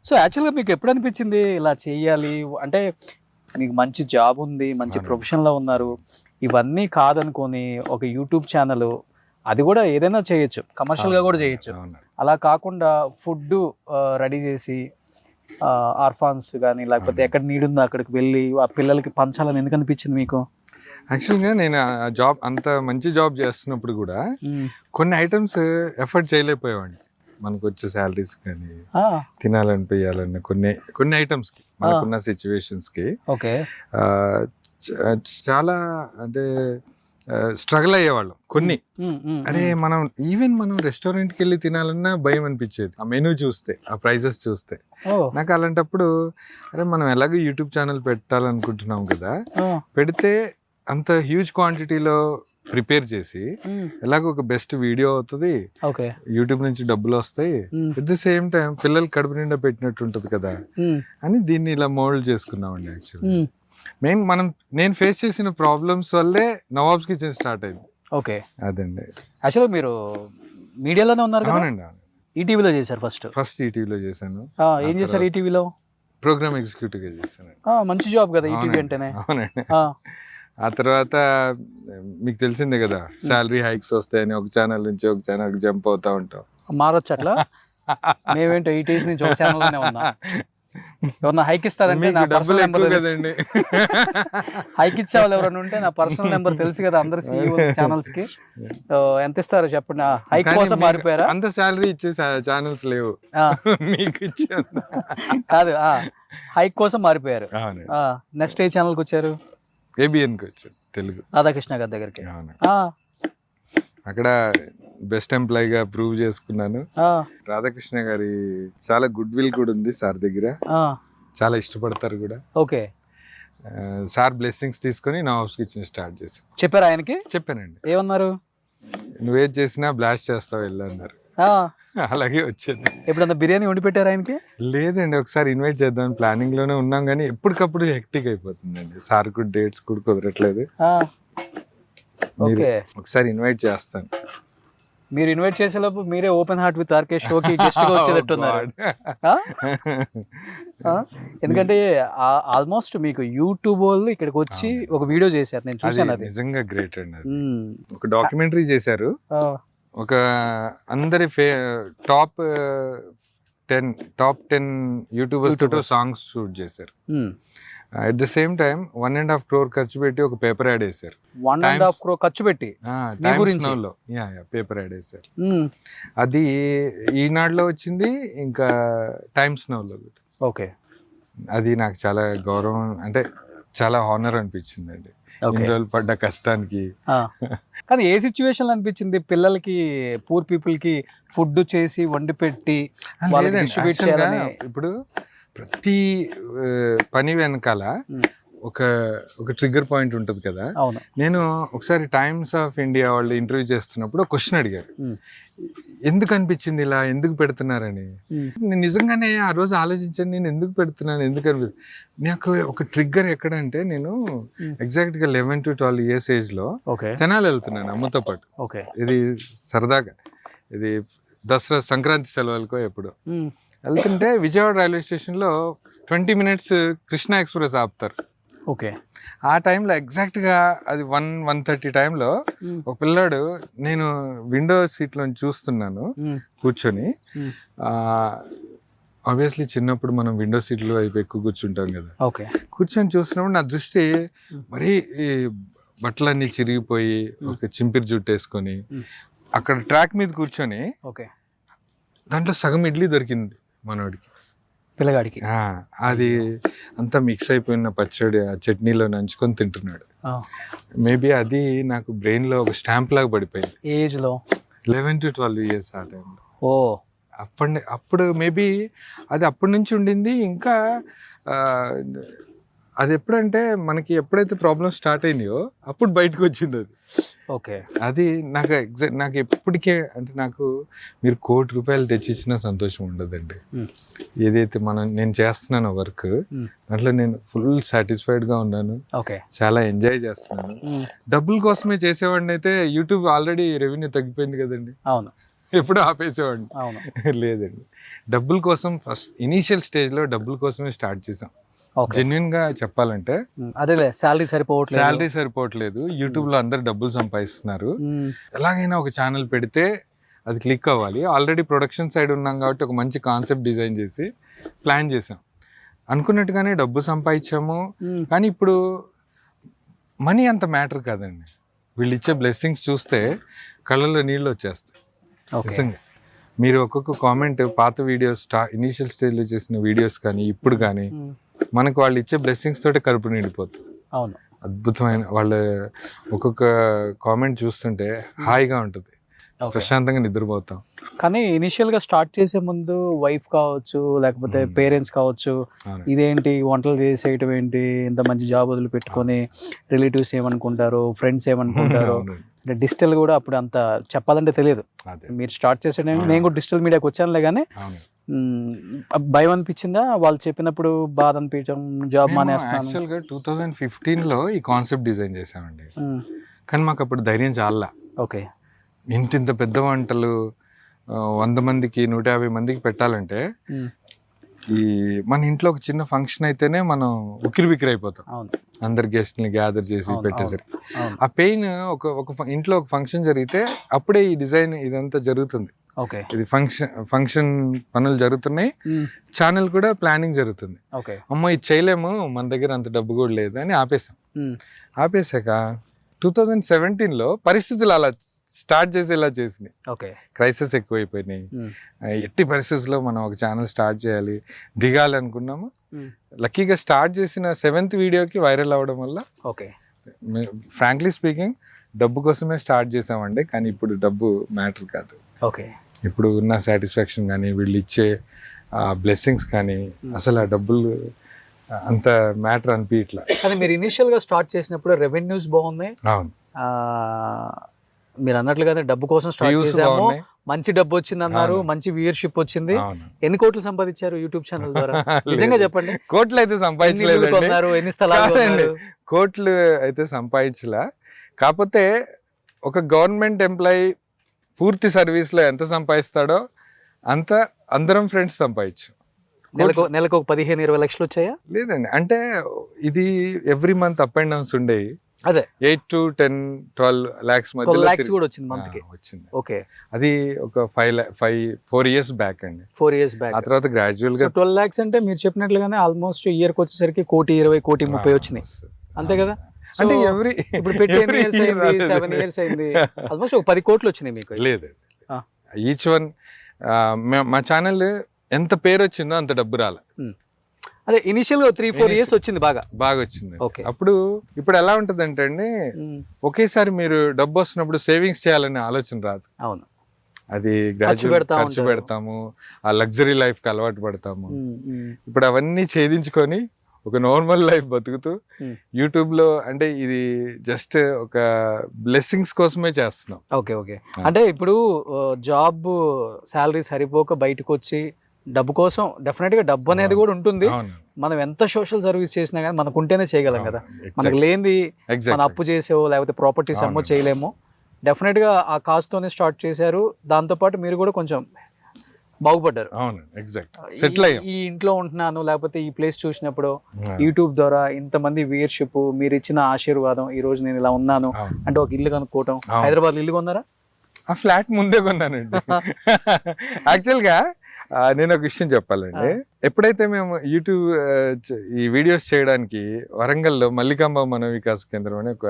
సో యాక్చువల్గా మీకు ఎప్పుడు అనిపించింది ఇలా చేయాలి అంటే? మీకు మంచి జాబ్ ఉంది, మంచి ప్రొఫెషన్లో ఉన్నారు, ఇవన్నీ కాదనుకొని ఒక యూట్యూబ్ ఛానల్, అది కూడా ఏదైనా చేయొచ్చు, కమర్షియల్గా కూడా చేయొచ్చు. అలా కాకుండా ఫుడ్ రెడీ చేసి ఆర్ఫాన్స్ కానీ లేకపోతే ఎక్కడ నీడ్ ఉందో అక్కడికి వెళ్ళి ఆ పిల్లలకి పంచాలని ఎందుకు అనిపించింది మీకు? యాక్చువల్గా నేను ఆ జాబ్ అంత మంచి జాబ్ చేస్తున్నప్పుడు కూడా కొన్ని ఐటమ్స్ ఎఫర్ట్ చేయలేకపోయేవాడిని. మనకు వచ్చే శాలరీస్ కానీ తినాలనిపించాలన్న కొన్ని ఐటమ్స్ కి, మనకున్న సిచ్యువేషన్స్ కి ఓకే చాలా అంటే స్ట్రగుల్ అయ్యేవాళ్ళం. కొన్ని అరే మనం రెస్టారెంట్కి వెళ్ళి తినాలన్నా భయం అనిపించేది ఆ మెనూ చూస్తే, ఆ ప్రైజెస్ చూస్తే. నాకు అలాంటప్పుడు అరే మనం ఎలాగో యూట్యూబ్ ఛానల్ పెట్టాలనుకుంటున్నాం కదా, పెడితే అంత హ్యూజ్ క్వాంటిటీలో ప్రిపేర్ చేసి ఎలాగో ఒక బెస్ట్ వీడియో అవుతుంది, యూట్యూబ్ నుంచి డబ్బులు వస్తాయి, అట్ ద సేమ్ టైం పిల్లలు కడుపు నిండా పెట్టినట్టు ఉంటది కదా అని దీన్ని ఇలా మోల్డ్ చేసుకున్నామండి. యాక్చువల్లీ నేను ఫేస్ చేసిన ప్రాబ్లమ్స్ వల్లే నవాబ్స్ కిచెన్ స్టార్ట్ అయింది. ఓకే అదండి. యాక్చువల్గా మీరు మీడియాలోనే ఉన్నారు కదా? అవునండి. ఈటీవీలో చేశారు ఫస్ట్ ఈటీవీలో చేశాను. ఏం చేశారు ఈటీవీలో? ప్రోగ్రామ్ ఎగ్జిక్యూటివ్ గా చేశాను. మంచి జాబ్ కదా ఈటీవీ అంటేనే. అవునండి. ఆ తర్వాత మీకు తెలిసిందే కదా, శాలరీ హైక్స్ వస్తాయని ఒక ఛానల్ నుంచి ఒక ఛానల్ జంప్ అవుతా ఉంటాం. మారొచ్చు అట్లా. మేమేంటో ఈటీవీ నుంచి ఒక ఛానల్లోనే ఉన్నా. ఎవరన్నా హైక్ ఇస్తారంటే నా పర్సనల్ నెంబర్ కదండి. హైక్ ఇచ్చే వాళ్ళు ఎవరైనా ఉంటే నా పర్సనల్ నెంబర్ తెలుసు కదా అందరు సీఈఓ ఛానల్స్ కి. ఎంత ఇస్తారో చెప్పండి. హైక్ కోసం మారిపోయారా? అంత శాలరీ ఇచ్చే ఛానల్స్ లేవు మీకు ఇచ్చే. కాదు, హైక్ కోసం మారిపోయారు. నెక్స్ట్ ఏ ఛానల్ కి వచ్చారు? ఏబిఎన్ కి వచ్చారు, తెలుగు రాధాకృష్ణ గారి దగ్గరికి. అక్కడ బెస్ట్ ఎంప్లాయీగా ప్రూవ్ చేసుకున్నాను. రాధాకృష్ణ గారి చాలా గుడ్ విల్ కూడా ఉంది సార్ దగ్గర, చాలా ఇష్టపడతారు కూడా. ఓకే. సార్ బ్లెస్సింగ్స్ తీసుకొని నవాబ్స్ కిచెన్ స్టార్ట్ చేశాను. చెప్పారు ఆయనకి? చెప్పానండి. ఏమన్నారు? నువ్వేం చేసినా బ్లాస్ట్ చేస్తావు వెళ్ళన్నారు. అలాగే వచ్చింది. ఎప్పుడన్నా బిర్యానీ వండి పెట్టారు ఆయనకి? లేదండి, ఒకసారి ఇన్వైట్ చేద్దాం ప్లానింగ్ లోనే ఉన్నాం కానీ ఎప్పటికప్పుడు హెక్టిక్ అయిపోతుందండి. సార్ కూడా డేట్స్ కూడా కుదరట్లేదు. ఒకసారి ఇన్వైట్ చేస్తాను. మీరు ఇన్వైట్ చేసేలోపు మీరే ఓపెన్ హార్ట్ విత్ ఆర్కే షోకి గెస్ట్ గా వచ్చేటట్టున్నారు. ఎందుకంటే ఆల్మోస్ట్ మీకు యూట్యూబ్ వాళ్ళు ఇక్కడికి వచ్చి ఒక వీడియో చేశారు, నేను చూసాను. అది నిజంగా గ్రేట్ అండి. ఒక డాక్యుమెంటరీ చేశారు. ఒక అందరి టాప్ టాప్ 10 యూట్యూబర్స్ తోటి సాంగ్స్ షూట్ చేశారు. At the same time 1.5 crore ఖర్చు పెట్టి ఒక పేపర్ యాడ్ వేశారు. 1.5 crore ఖర్చు పెట్టి టైమ్స్ నౌలో పేపర్ యాడ్ వేశారు. అది ఈనాడులో వచ్చింది, ఇంకా టైమ్స్ నౌలో. ఓకే, అది నాకు చాలా గౌరవం, అంటే చాలా హానర్ అనిపించింది అండి ఇన్ని రోజులు పడ్డ కష్టానికి. కానీ ఏ సిచ్యువేషన్ అనిపించింది పిల్లలకి, పూర్ పీపుల్ కి ఫుడ్ చేసి వండి పెట్టి డిస్ట్రిబ్యూట్ చేయాలని? ఇప్పుడు ప్రతి పని వెనకాల ఒక ట్రిగ్గర్ పాయింట్ ఉంటుంది కదా. అవును. నేను ఒకసారి టైమ్స్ ఆఫ్ ఇండియా వాళ్ళు ఇంటర్వ్యూ చేస్తున్నప్పుడు ఒక క్వశ్చన్ అడిగారు, ఎందుకు అనిపించింది ఇలా, ఎందుకు పెడుతున్నారని. నేను నిజంగానే ఆ రోజు ఆలోచించాను, నేను ఎందుకు పెడుతున్నాను, ఎందుకు అనిపించింది. నాకు ఒక ట్రిగ్గర్ ఎక్కడంటే, నేను ఎగ్జాక్ట్ గా 11 to 12 years ఏజ్ లో తెనాలి వెళ్తున్నాను అమ్మతో పాటు. ఇది సరదాగా, ఇది దసరా సంక్రాంతి సెలవులకో ఎప్పుడు వెళ్తుంటే విజయవాడ రైల్వే స్టేషన్ లో 20 minutes కృష్ణ ఎక్స్ప్రెస్ ఆపుతారు. ఓకే, ఆ టైంలో ఎగ్జాక్ట్ గా అది 1:30 టైంలో ఒక పిల్లాడు, నేను విండో సీట్ లో చూస్తున్నాను కూర్చొని. ఆబ్వియస్లీ చిన్నప్పుడు మనం విండో సీట్లో వైపు ఎక్కువ కూర్చుంటాం కదా. కూర్చొని చూస్తున్నప్పుడు నా దృష్టి మరీ బట్టలన్నీ చిరిగిపోయి ఒక చింపిరి జుట్టు వేసుకొని అక్కడ ట్రాక్ మీద కూర్చొని దాంట్లో సగం ఇడ్లీ దొరికింది మనోడికి, పిల్లగాడికి. అది అంతా మిక్స్ అయిపోయిన పచ్చడి ఆ చట్నీలో నంచుకొని తింటున్నాడు. మేబీ అది నాకు బ్రెయిన్ లో ఒక స్టాంప్ లాగా పడిపోయింది. ఏజ్ లో 11 to 12 years ఆ టైంలో. అప్పుడు మేబీ అది అప్పటి నుంచి ఉండింది. ఇంకా అది ఎప్పుడంటే మనకి ఎప్పుడైతే ప్రాబ్లమ్ స్టార్ట్ అయినాయో అప్పుడు బయటకు వచ్చింది అది. ఓకే, అది నాకు ఎప్పటికే, అంటే నాకు మీరు 1 కోటి రూపాయలు తెచ్చిచ్చినా సంతోషం ఉండదండి. ఏదైతే నేను చేస్తున్నాను వర్క్, దాంట్లో నేను ఫుల్ సాటిస్ఫైడ్ గా ఉన్నాను, చాలా ఎంజాయ్ చేస్తున్నాను. డబ్బుల కోసమే చేసేవాడిని అయితే యూట్యూబ్ ఆల్రెడీ రెవెన్యూ తగ్గిపోయింది కదండి. అవును, ఎప్పుడు ఆపేసేవాడిని. లేదండి, డబ్బుల కోసం ఫస్ట్ ఇనీషియల్ స్టేజ్ లో డబ్బుల కోసమే స్టార్ట్ చేసాం. జెన్యున్ గా చెప్పాలంటే అదేలే, శాలరీ సరిపోవట్లేదు. యూట్యూబ్ లో అందరు డబ్బులు సంపాదిస్తున్నారు, ఎలాగైనా ఒక ఛానల్ పెడితే అది క్లిక్ అవ్వాలి. ఆల్రెడీ ప్రొడక్షన్ సైడ్ ఉన్నాం కాబట్టి ఒక మంచి కాన్సెప్ట్ డిజైన్ చేసి ప్లాన్ చేసాం. అనుకున్నట్టుగానే డబ్బు సంపాదించాము. కానీ ఇప్పుడు మనీ అంత మ్యాటర్ కాదండి. వీళ్ళు ఇచ్చే బ్లెస్సింగ్స్ చూస్తే కళ్ళల్లో నీళ్ళు వచ్చేస్తాయి నిజంగా. మీరు ఒక్కొక్క కామెంట్, పాత వీడియోస్ ఇనీషియల్ స్టేజ్ లో చేసిన వీడియోస్ కానీ ఇప్పుడు కానీ మనకు వాళ్ళు ఇచ్చే బ్లెస్సింగ్స్ తోటి కడుపు నిండిపోతుంది. అవును, అద్భుతమైన వాళ్ళ ఒక్కొక్క కామెంట్ చూస్తుంటే హాయిగా ఉంటుంది, ప్రశాంతంగా నిద్రపోతాం. కానీ ఇనిషియల్ గా స్టార్ట్ చేసే ముందు వైఫ్ కావచ్చు, లేకపోతే పేరెంట్స్ కావచ్చు, ఇదేంటి వంటలు చేసేయటం ఏంటి, ఇంత మంచి జాబ్ వదిలి పెట్టుకొని రిలేటివ్స్ ఏమనుకుంటారు, ఫ్రెండ్స్ ఏమనుకుంటారు, అంటే డిజిటల్ కూడా అప్పుడు అంత చెప్పాలంటే తెలియదు. మీరు స్టార్ట్ చేసే నేను కూడా డిజిటల్ మీడియాకి వచ్చానులే, కానీ భయం అనిపించిందా వాళ్ళు చెప్పినప్పుడు, బాధ అనిపించడం, జాబ్ మానేస్తున్నాను? యాక్చువల్గా 2015 లో ఈ కాన్సెప్ట్ డిజైన్ చేసామండి, కానీ మాకు అప్పుడు ధైర్యం చాలా. ఓకే, ఇంత పెద్ద వంటలు 100 మందికి 150 మందికి పెట్టాలంటే ఈ మన ఇంట్లో ఒక చిన్న ఫంక్షన్ అయితేనే మనం ఉక్కిరి బిక్కిరి అయిపోతాం. అందరు గెస్ట్ని గ్యాదర్ చేసి పెట్టేసరికి ఆ పెయిన్ ఒక ఇంట్లో ఒక ఫంక్షన్ జరిగితే అప్పుడే ఈ డిజైన్ ఇదంతా జరుగుతుంది. ఇది ఫంక్షన్ పనులు జరుగుతున్నాయి, ఛానల్ కూడా ప్లానింగ్ జరుగుతుంది. అమ్మో ఇది చేయలేము, మన దగ్గర అంత డబ్బు కూడా లేదు అని ఆపేసాక 2017 లో పరిస్థితులు అలా స్టార్ట్ చేసేలా చేసినాయి. క్రైసిస్ ఎక్కువైపోయినాయి. ఎట్టి పరిస్థితుల్లో మనం ఒక ఛానల్ స్టార్ట్ చేయాలి, దిగాలి అనుకున్నాము. లక్కీగా స్టార్ట్ చేసిన 7th వీడియోకి వైరల్ అవ్వడం వల్ల, ఫ్రాంక్లీ స్పీకింగ్ డబ్బు కోసమే స్టార్ట్ చేసామండి. కానీ ఇప్పుడు డబ్బు మ్యాటర్ కాదు. ఇప్పుడు ఉన్న సాటిస్ఫాక్షన్ కానీ, వీళ్ళు ఇచ్చే బ్లెస్సింగ్స్ కానీ, అసలు ఆ డబ్బులు అంత మ్యాటర్ అనిపించట్లా. కానీ మీరు ఇనిషియల్ గా స్టార్ట్ చేసినప్పుడు రెవెన్యూస్ బాగున్నాయి. అవును, మీరు అన్నట్లుగా డబ్బు కోసం స్టార్ట్ చేసాము, మంచి డబ్బు వచ్చింది అన్నారు, మంచి వ్యూయర్షిప్ వచ్చింది. ఎన్ని కోట్లు సంపాదించారు యూట్యూబ్ ఛానల్ ద్వారా? నిజంగా చెప్పండి. కోట్లు అయితే సంపాదించలేదు, ఎన్ని స్థలాలు కోట్లు అయితే సంపాదించలా. కాకపోతే ఒక గవర్నమెంట్ ఎంప్లాయీ పూర్తి సర్వీస్ లో ఎంత సంపాదిస్తాడో అంత అందరం ఫ్రెండ్స్ సంపాదించు. నెలకు 15-20 లక్షలు వచ్చాయా? లేదండి, అంటే ఇది every month up and downs ఉండేవి. అదే 8 to 10, 12 lakhs 12 మధ్యలో lakhs కూడా వచ్చింది మంత్ కి. వచ్చింది. ఓకే, అది ఒక 4 years బ్యాక్ అండి. 4 years బ్యాక్. ఆ తర్వాత గ్రాడ్యువల్ గా 12 lakhs అంటే మీరు చెప్పినట్లుగానే ఆల్మోస్ట్ ఇయర్ కి వచ్చేసరికి 1,20,00,000, 1,30,00,000 వచ్చినాయి అంతే కదా. అంటే So, ఎవ్రీ ఇప్పుడు పెట్టి 10 years అయింది, 7 years అయింది, ఆల్మోస్ట్ ఒక 10 కోట్లు వచ్చినాయి మీకు. లేదు, ఆ. ఈచ్ వన్ మా ఛానల్ ఎంత పేరు వచ్చిందో అంత డబ్బు రాలే. అదే ఇనిషియల్ గా 3-4 years వచ్చింది బాగా. బాగా వచ్చింది. Okay. అప్పుడు ఇప్పుడు ఎలా ఉంటది అంటే అండి, ఒకేసారి మీరు డబ్బు వస్తున్నప్పుడు సేవింగ్స్ చేయాలనే ఆలోచన రాదు. అవును, అది ఖర్చు ఖర్చు పెడతాము, ఆ లగ్జరీ లైఫ్ కి అలవాటు పడతాము. ఇప్పుడు అవన్నీ ఛేదించుకొని ఒక నార్మల్ లైఫ్ బతుకుతూ యూట్యూబ్ లో, అంటే ఇది జస్ట్ ఒక బ్లెస్సింగ్స్ కోసమే చేస్తున్నాం. Okay okay. అంటే ఇప్పుడు జాబ్ శాలరీ సరిపోక బయటకు వచ్చి డబ్బు కోసం, డెఫినెట్ గా డబ్బు అనేది కూడా ఉంటుంది. అవును, మనం ఎంత సోషల్ సర్వీస్ చేసినా కానీ మనకు ఉంటేనే చేయగలం కదా. మనకు exactly. లేనిది మన అప్పు చేసేవో లేకపోతే ప్రాపర్టీస్ అమ్మో చేయలేము. డెఫినెట్ గా ఆ కాస్ట్ తోనే స్టార్ట్ చేశారు. దాంతో పాటు మీరు కూడా కొంచెం బాగుపడ్డారు. అవును, ఎగ్జాక్ట్ సెటిల్ అయ్యాం. ఈ ఇంట్లో ఉంటున్నాను లేకపోతే ఈ ప్లేస్ చూసినప్పుడు యూట్యూబ్ ద్వారా ఇంతమంది వ్యూయర్షిప్, మీరు ఇచ్చిన ఆశీర్వాదం, ఈ రోజు నేను ఇలా ఉన్నాను అంటే ఒక ఇల్లు కనుక్కోవటం. హైదరాబాద్ ఇల్లు కొన్నారా? ఆ ఫ్లాట్ ముందే కొన్నానండి. యాక్చువల్ గా నేను ఒక విషయం చెప్పాలండి. ఎప్పుడైతే మేము యూట్యూబ్ ఈ వీడియోస్ చేయడానికి వరంగల్లో మల్లికాంబ మనో వికాస్ కేంద్రం అనే ఒక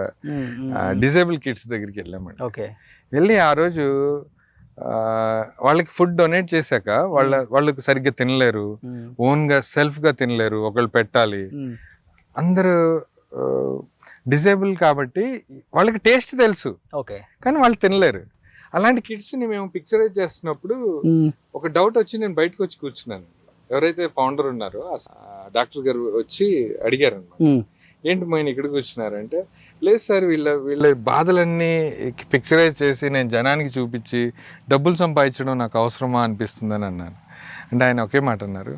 డిజేబుల్ కిడ్స్ దగ్గరికి వెళ్ళామండి. ఓకే, వెళ్ళి ఆ రోజు వాళ్ళకి ఫుడ్ డొనేట్ చేశాక వాళ్ళకి సరిగ్గా తినలేరు, ఓన్ గా సెల్ఫ్ గా తినలేరు, ఒకళ్ళు పెట్టాలి. అందరూ డిజేబుల్ కాబట్టి వాళ్ళకి టేస్ట్ తెలుసు, ఓకే, కానీ వాళ్ళు తినలేరు. అలాంటి కిడ్స్ ని మేము పిక్చరైజ్ చేస్తున్నప్పుడు ఒక డౌట్ వచ్చి నేను బయటకు వచ్చి కూర్చున్నాను. ఎవరైతే ఫౌండర్ ఉన్నారో డాక్టర్ గారు వచ్చి అడిగారు అన్నమాట, ఏంటి మొయిన్ ఇక్కడ కూర్చున్నారంటే, లేదు సార్ వీళ్ళ బాధలన్నీ పిక్చరైజ్ చేసి నేను జనానికి చూపించి డబ్బులు సంపాదించడం నాకు అవసరమా అనిపిస్తుందని అన్నాను. అంటే ఆయన ఒకే మాట అన్నారు,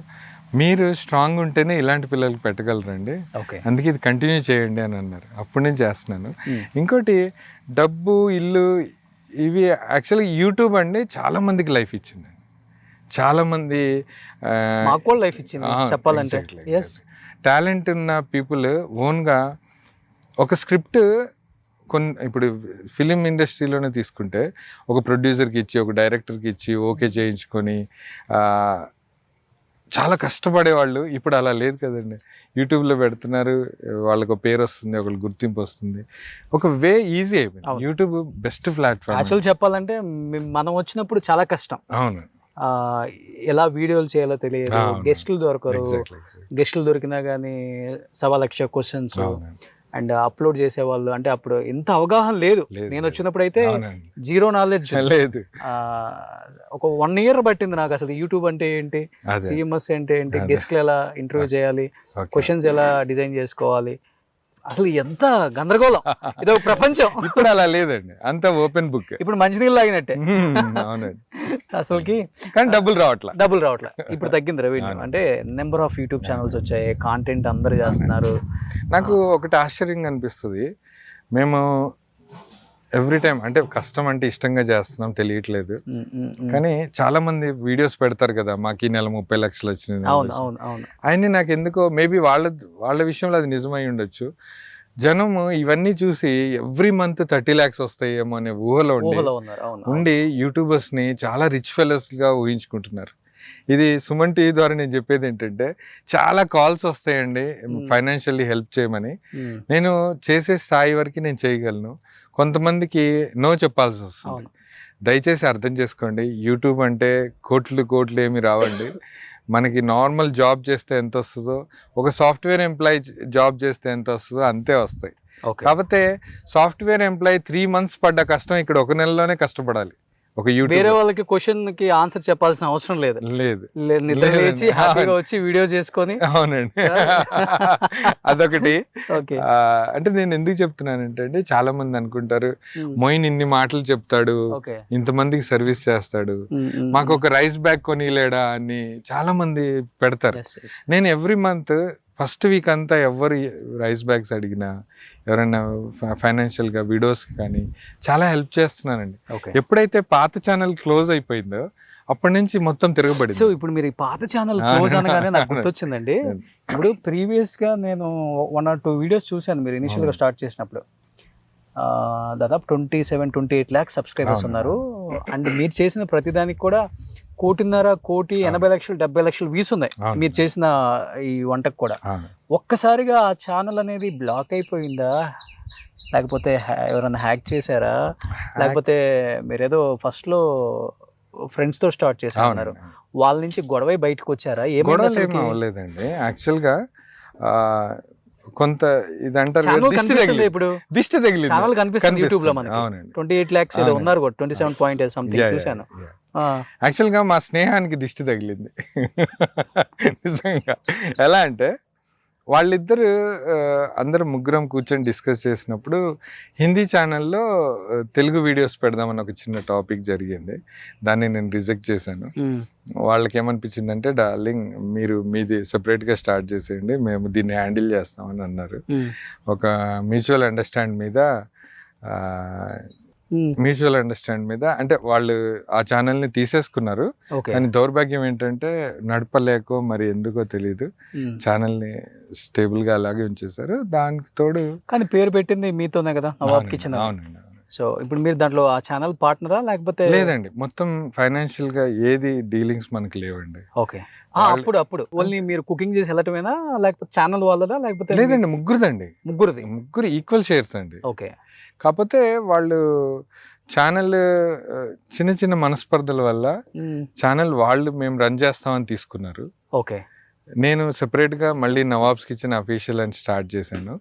మీరు స్ట్రాంగ్ ఉంటేనే ఇలాంటి పిల్లలకి పెట్టగలరండి, అందుకే ఇది కంటిన్యూ చేయండి అని అన్నారు. అప్పుడు నేను చేస్తున్నాను. ఇంకోటి, డబ్బు, ఇల్లు, ఇవి యాక్చువల్గా యూట్యూబ్ అండి చాలా మందికి లైఫ్ ఇచ్చింది. చాలా మంది మాకు కూడా లైఫ్ ఇచ్చింది చెప్పాలంటే. టాలెంట్ ఉన్న పీపుల్ ఓన్గా ఒక స్క్రిప్ట్ ఇప్పుడు ఫిలిం ఇండస్ట్రీలోనే తీసుకుంటే ఒక ప్రొడ్యూసర్కి ఇచ్చి, ఒక డైరెక్టర్కి ఇచ్చి ఓకే చేయించుకొని చాలా కష్టపడేవాళ్ళు. ఇప్పుడు అలా లేదు కదండి, యూట్యూబ్లో పెడుతున్నారు, వాళ్ళకు పేరు వస్తుంది, ఒకళ్ళు గుర్తింపు వస్తుంది, ఒక వే ఈజీ అయిపోయింది. YouTube best platform. యాక్చువల్ చెప్పాలంటే మనం వచ్చినప్పుడు చాలా కష్టం. అవును, ఎలా వీడియోలు చేయాలో తెలియదు, గెస్టులు దొరకరు, గెస్టులు దొరికినా కానీ 1,00,000 క్వశ్చన్స్ అండ్ అప్లోడ్ చేసేవాళ్ళు. అంటే అప్పుడు ఎంత అవగాహన లేదు. నేను వచ్చినప్పుడు అయితే జీరో నాలెడ్జ్ లేదు. ఒక 1 year పట్టింది నాకు అసలు యూట్యూబ్ అంటే ఏంటి, సిఎంఎస్ అంటే ఏంటి, గెస్ట్లు ఎలా ఇంటర్వ్యూ చేయాలి, క్వశ్చన్స్ ఎలా డిజైన్ చేసుకోవాలి, అసలు ఎంత గందరగోళం, ఇదో ప్రపంచం. ఇప్పుడు అలా లేదండి, అంత ఓపెన్ బుక్. ఇప్పుడు మంచినీళ్ళు లాగినట్టే. అవునండి, అసలుకి. కానీ డబ్బులు రావట్లే. ఇప్పుడు తగ్గింది రెవెన్యూ. అంటే నెంబర్ ఆఫ్ యూట్యూబ్ ఛానల్స్ వచ్చాయి, కాంటెంట్ అందరు చేస్తున్నారు. నాకు ఒకటి ఆశ్చర్యంగా అనిపిస్తుంది, మేము ఎవ్రీ టైం అంటే కష్టం అంటే ఇష్టంగా చేస్తున్నాం తెలియట్లేదు, కానీ చాలా మంది వీడియోస్ పెడతారు కదా, మాకు ఈ నెల 30 లక్షలు వచ్చినాయి. ఆయన్ని నాకు ఎందుకో మేబీ వాళ్ళ విషయంలో అది నిజమై ఉండొచ్చు. జనము ఇవన్నీ చూసి ఎవ్రీ మంత్ 30 lakhs వస్తాయేమో అనే ఊహలో ఉండి యూట్యూబర్స్ ని చాలా రిచ్ ఫెలోస్ గా ఊహించుకుంటున్నారు. ఇది సుమన్ టీవీ ద్వారా నేను చెప్పేది ఏంటంటే, చాలా కాల్స్ వస్తాయండి ఫైనాన్షియల్లీ హెల్ప్ చేయమని. నేను చేసే స్థాయి వరకు నేను చేయగలను, కొంతమందికి నో చెప్పాల్సి వస్తుంది. దయచేసి అర్థం చేసుకోండి, యూట్యూబ్ అంటే కోట్లు ఏమి రావండి. మనకి నార్మల్ జాబ్ చేస్తే ఎంత వస్తుందో, ఒక సాఫ్ట్వేర్ ఎంప్లాయీ జాబ్ చేస్తే ఎంత వస్తుందో అంతే వస్తాయి. కాకపోతే సాఫ్ట్వేర్ ఎంప్లాయీ 3 months పడ్డ కష్టం ఇక్కడ 1 నెలలోనే కష్టపడాలి. ఒక వేరే వాళ్ళకి క్వశ్చన్ కి ఆన్సర్ చెప్పాల్సిన అవసరం లేదు. నిద్ర లేచి హ్యాపీగా వచ్చి వీడియో చేసుకొని. అవునండి, అదొకటి. అంటే నేను ఎందుకు చెప్తున్నానంటే, చాలా మంది అనుకుంటారు మొయిన్ ఇన్ని మాటలు చెప్తాడు, ఇంతమందికి సర్వీస్ చేస్తాడు, మాకు ఒక రైస్ బ్యాగ్ కొనిలేడా అని చాలా మంది పెడతారు. నేను ఎవ్రీ మంత్ ఫస్ట్ వీక్ అంతా ఎవరు రైస్ బ్యాగ్స్ అడిగినా, ఎవరైనా ఫైనాన్షియల్ గా వీడియోస్ కానీ చాలా హెల్ప్ చేస్తున్నానండి. ఎప్పుడైతే పాత ఛానల్ క్లోజ్ అయిపోయిందో అప్పటి నుంచి మొత్తం తిరగబడింది. సో ఇప్పుడు మీరు ఈ పాత ఛానల్ క్లోజ్ అనగానే నాకు గుర్తొచ్చిందండి. ఇప్పుడు ప్రీవియస్ గా నేను 1 or 2 వీడియోస్ చూసాను మీరు ఇనిషియల్ గా స్టార్ట్ చేసినప్పుడు. దాదాపు 27-28 lakhs సబ్స్క్రైబర్స్ ఉన్నారు. అండ్ మీరు చేసిన ప్రతిదానికి కూడా 1,50,80,00,000 వ్యూస్ ఉన్నాయి మీరు చేసిన ఈ వంటకు కూడా. ఒక్కసారిగా ఆ ఛానల్ అనేది బ్లాక్ అయిపోయిందా, లేకపోతే ఎవరైనా హ్యాక్ చేశారా, లేకపోతే మీరేదో ఫస్ట్ లో ఫ్రెండ్స్ తో స్టార్ట్ చేశారు, వాళ్ళ నుంచి గొడవ బయటకు వచ్చారా? ఏమవ్వలేదండి. యాక్చువల్ గా కొంత ఇది అంటారు ఇప్పుడు దిష్టి తగిలింది ఛానల్ కనిపిస్తుంది యూట్యూబ్ లో మనకి. 28 lakhs ఏదో ఉన్నారు కూడా, 27 point something చూశాను. యాక్చువల్ గా మా స్నేహానికి దిష్టి తగిలింది నిజంగా. ఎలా అంటే వాళ్ళిద్దరు అందరు ముగ్గురం కూర్చొని డిస్కస్ చేసినప్పుడు హిందీ ఛానల్లో తెలుగు వీడియోస్ పెడదామని ఒక చిన్న టాపిక్ జరిగింది. దాన్ని నేను రిజెక్ట్ చేశాను. వాళ్ళకి ఏమనిపించిందంటే, డార్లింగ్ మీరు మీది సెపరేట్గా స్టార్ట్ చేసేయండి, మేము దీన్ని హ్యాండిల్ చేస్తామని అన్నారు. ఒక మ్యూచువల్ అండర్స్టాండ్ మీద అంటే వాళ్ళు ఆ ఛానల్ని తీసేసుకున్నారు. కానీ దౌర్భాగ్యం ఏంటంటే నడపలేకో మరి ఎందుకో తెలియదు ఛానల్ని స్టేబుల్ గా అలాగే ఉంచేశారు. దానికి తోడు కానీ పేరు పెట్టింది మీతోనే కదా, నవాబ్ కిచెన్. అవునండి. సో ఇప్పుడు మీరు దాంట్లో ఆ ఛానల్ పార్ట్నరా లేకపోతే? లేదండి, మొత్తం ఫైనాన్షియల్ గా ఏది డీలింగ్స్ మనకి లేవండి. ఓకే. అప్పుడు ఓన్లీ మీరు కుకింగ్ చేసి వెళ్ళటమేనా, లేకపోతే ఛానల్ వాళ్ళదా లేకపోతే? లేదండి, ముగ్గురు ఈక్వల్ షేర్స్ అండి. ఓకే. కాకపోతే వాళ్ళు ఛానల్ చిన్న చిన్న మనస్పర్ధల వల్ల ఛానల్ వాళ్ళు మేము రన్ చేస్తామని తీసుకున్నారు. ఓకే. నేను సెపరేట్గా మళ్ళీ నవాబ్స్ కిచెన్ అఫీషియల్ అని స్టార్ట్ చేశాను.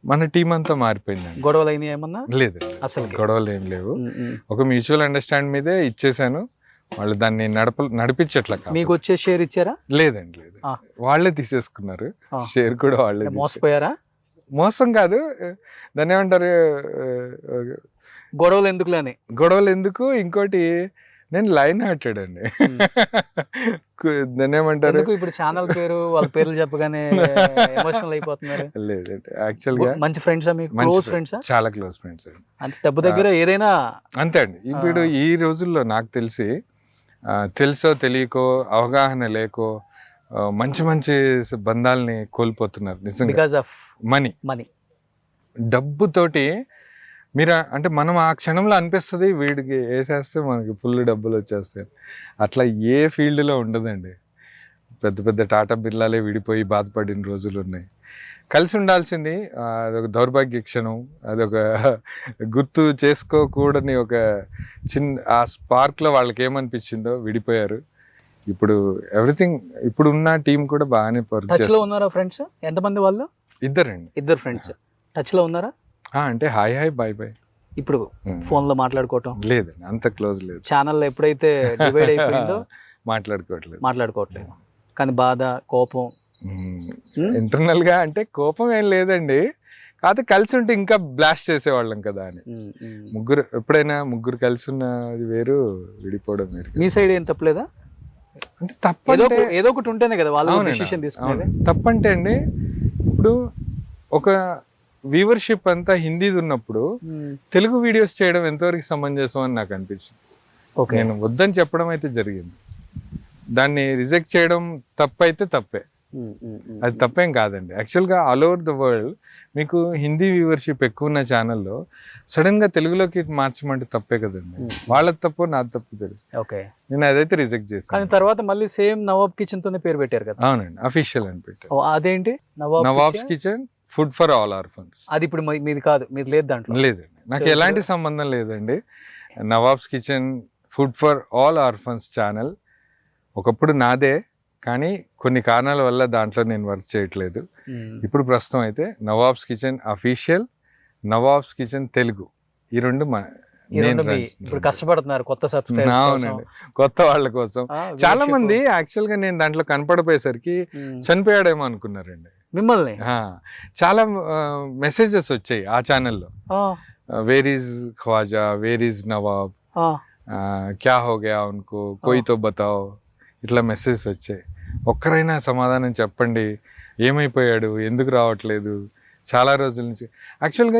మన టీం అంతా మారిపోయిందండి. గొడవలు అయినాయి ఏమన్నా? లేదు, అసలు గొడవలు ఏం లేవు. ఒక మ్యూచువల్ అండర్స్టాండ్ మీదే ఇచ్చేసాను. వాళ్ళు దాన్ని నడిపించట్ల. మీకు వచ్చే షేర్ ఇచ్చారా? లేదండి, లేదు, వాళ్ళే తీసేసుకున్నారు షేర్ కూడా. వాళ్ళే మోసపోయారా? మోసం కాదు, దాన్ని ఏమంటారు, గొడవలు ఎందుకు. ఇంకోటి నేను లైన్ హార్టెడ్ అండి. దాన్ని ఏమంటారు, ఇప్పుడు ఛానల్ పేరు వాళ్ళ పేర్లు చెప్పగానే ఎమోషనల్ అయిపోతున్నారు. లేదండి, యాక్చువల్ గా మంచి ఫ్రెండ్స్, క్లోజ్ ఫ్రెండ్స్, చాలా క్లోజ్ ఫ్రెండ్స్ అండి. డబ్బు దగ్గర ఏదైనా అంతే అండి. ఇప్పుడు ఈ రోజుల్లో నాకు తెలిసి తెలుసో తెలియకో అవగాహన లేకో మంచి మంచి బంధాలని కోల్పోతున్నారు నిజంగా. Because of money. డబ్బుతోటి మీరు అంటే మనం ఆ క్షణంలో అనిపిస్తుంది వీడికి వేసేస్తే మనకి ఫుల్ డబ్బులు వచ్చేస్తాయి. అట్లా ఏ ఫీల్డ్లో ఉండదండి. పెద్ద పెద్ద టాటా బిర్లాలే విడిపోయి బాధపడిన రోజులు ఉన్నాయి. కలిసి ఉండాల్సింది అదొక దౌర్భాగ్య క్షణం, అదొక గుర్తు చేసుకోకూడని ఒక చిన్న ఆ స్పార్క్లో వాళ్ళకి ఏమనిపించిందో విడిపోయారు. ఇప్పుడు ఎవ్రీథింగ్ ఇప్పుడు ఉన్న టీం కూడా బాగానే ఉన్నారా? ఫ్రెండ్స్ ఎంతమంది వాళ్ళు? ఇద్దరు ఫ్రెండ్స్ టచ్ లో ఉన్నారా? అంటే హాయ్ బాయ్ ఇప్పుడు ఫోన్ లో మాట్లాడుకోవటం లేదండి, అంత క్లోజ్ లేదు. ఛానల్ ఎప్పుడైతే డివైడ్ అయిపోయిందో మాట్లాడుకోవట్లేదు. కానీ బాధ, కోపం ఇంటర్నల్ గా అంటే కోపం ఏం లేదండి. కాకపోతే కలిసి ఉంటే ఇంకా బ్లాస్ట్ చేసేవాళ్ళం కదా అని. ఎప్పుడైనా ముగ్గురు కలిసి ఉన్నది వేరు, విడిపోవడం వేరు. మీ సైడ్ ఏం తప్పలేదా? అంటే తప్పంటే ఏదో ఒకటి ఉంటేనే కదా వాళ్ళు డిసిషన్ తీసుకునేది. తప్పంటే అండి, ఇప్పుడు ఒక వ్యూవర్షిప్ అంతా హిందీది ఉన్నప్పుడు తెలుగు వీడియోస్ చేయడం ఎంతవరకు సమంజసం అని నాకు అనిపించింది. నేను వద్దని చెప్పడం అయితే జరిగింది. దాన్ని రిజెక్ట్ చేయడం తప్పైతే తప్పే, అది తప్పేం కాదండి. యాక్చువల్గా ఆల్ ఓవర్ ద వరల్డ్ మీకు హిందీ వ్యూవర్షిప్ ఎక్కువ ఉన్న ఛానల్లో సడన్ గా తెలుగులోకి మార్చమంటే తప్పే కదండి. వాళ్ళది తప్పు, నాది తప్పు తెలుసు. నేను అదైతే రిజెక్ట్ చేశాను. కానీ తర్వాత మళ్ళీ సేమ్ నవాబ్ కిచెన్ తోనే పేరు పెట్టారు కదా? అవునండి, అఫీషియల్ అని పెట్టారు. అదేంటి nawabs kitchen food for all orphans. అది ఇప్పుడు మీది కాదు, మీది లేదు దాంట్లో? లేదండి, నాకు ఎలాంటి సంబంధం లేదండి. Nawabs kitchen food for all orphans channel ఒకప్పుడు నాదే, కానీ కొన్ని కారణాల వల్ల దాంట్లో నేను వర్క్ చేయట్లేదు. ఇప్పుడు ప్రస్తుతం అయితే nawabs kitchen official, nawabs kitchen Telugu, ఈ రెండు ఇప్పుడు కష్టపడుతున్నారు కొత్త సబ్స్క్రైబర్స్. అవునండి, కొత్త వాళ్ళ కోసం. చాలా మంది యాక్చువల్ గా నేను దాంట్లో కనపడిపోయేసరికి చనిపోయాడేమో అనుకున్నారండి మిమ్మల్ని. చాలా మెసేజెస్ వచ్చాయి ఆ ఛానల్లో, where is Khwaja, where is Nawab, క్యా హో గయా ఉన్కో, కోయి తో బతాओ, ఇట్లా మెసేజెస్ వచ్చాయి. ఒక్కరైనా సమాధానం చెప్పండి, ఏమైపోయాడు, ఎందుకు రావట్లేదు, చాలా రోజుల నుంచి. యాక్చువల్గా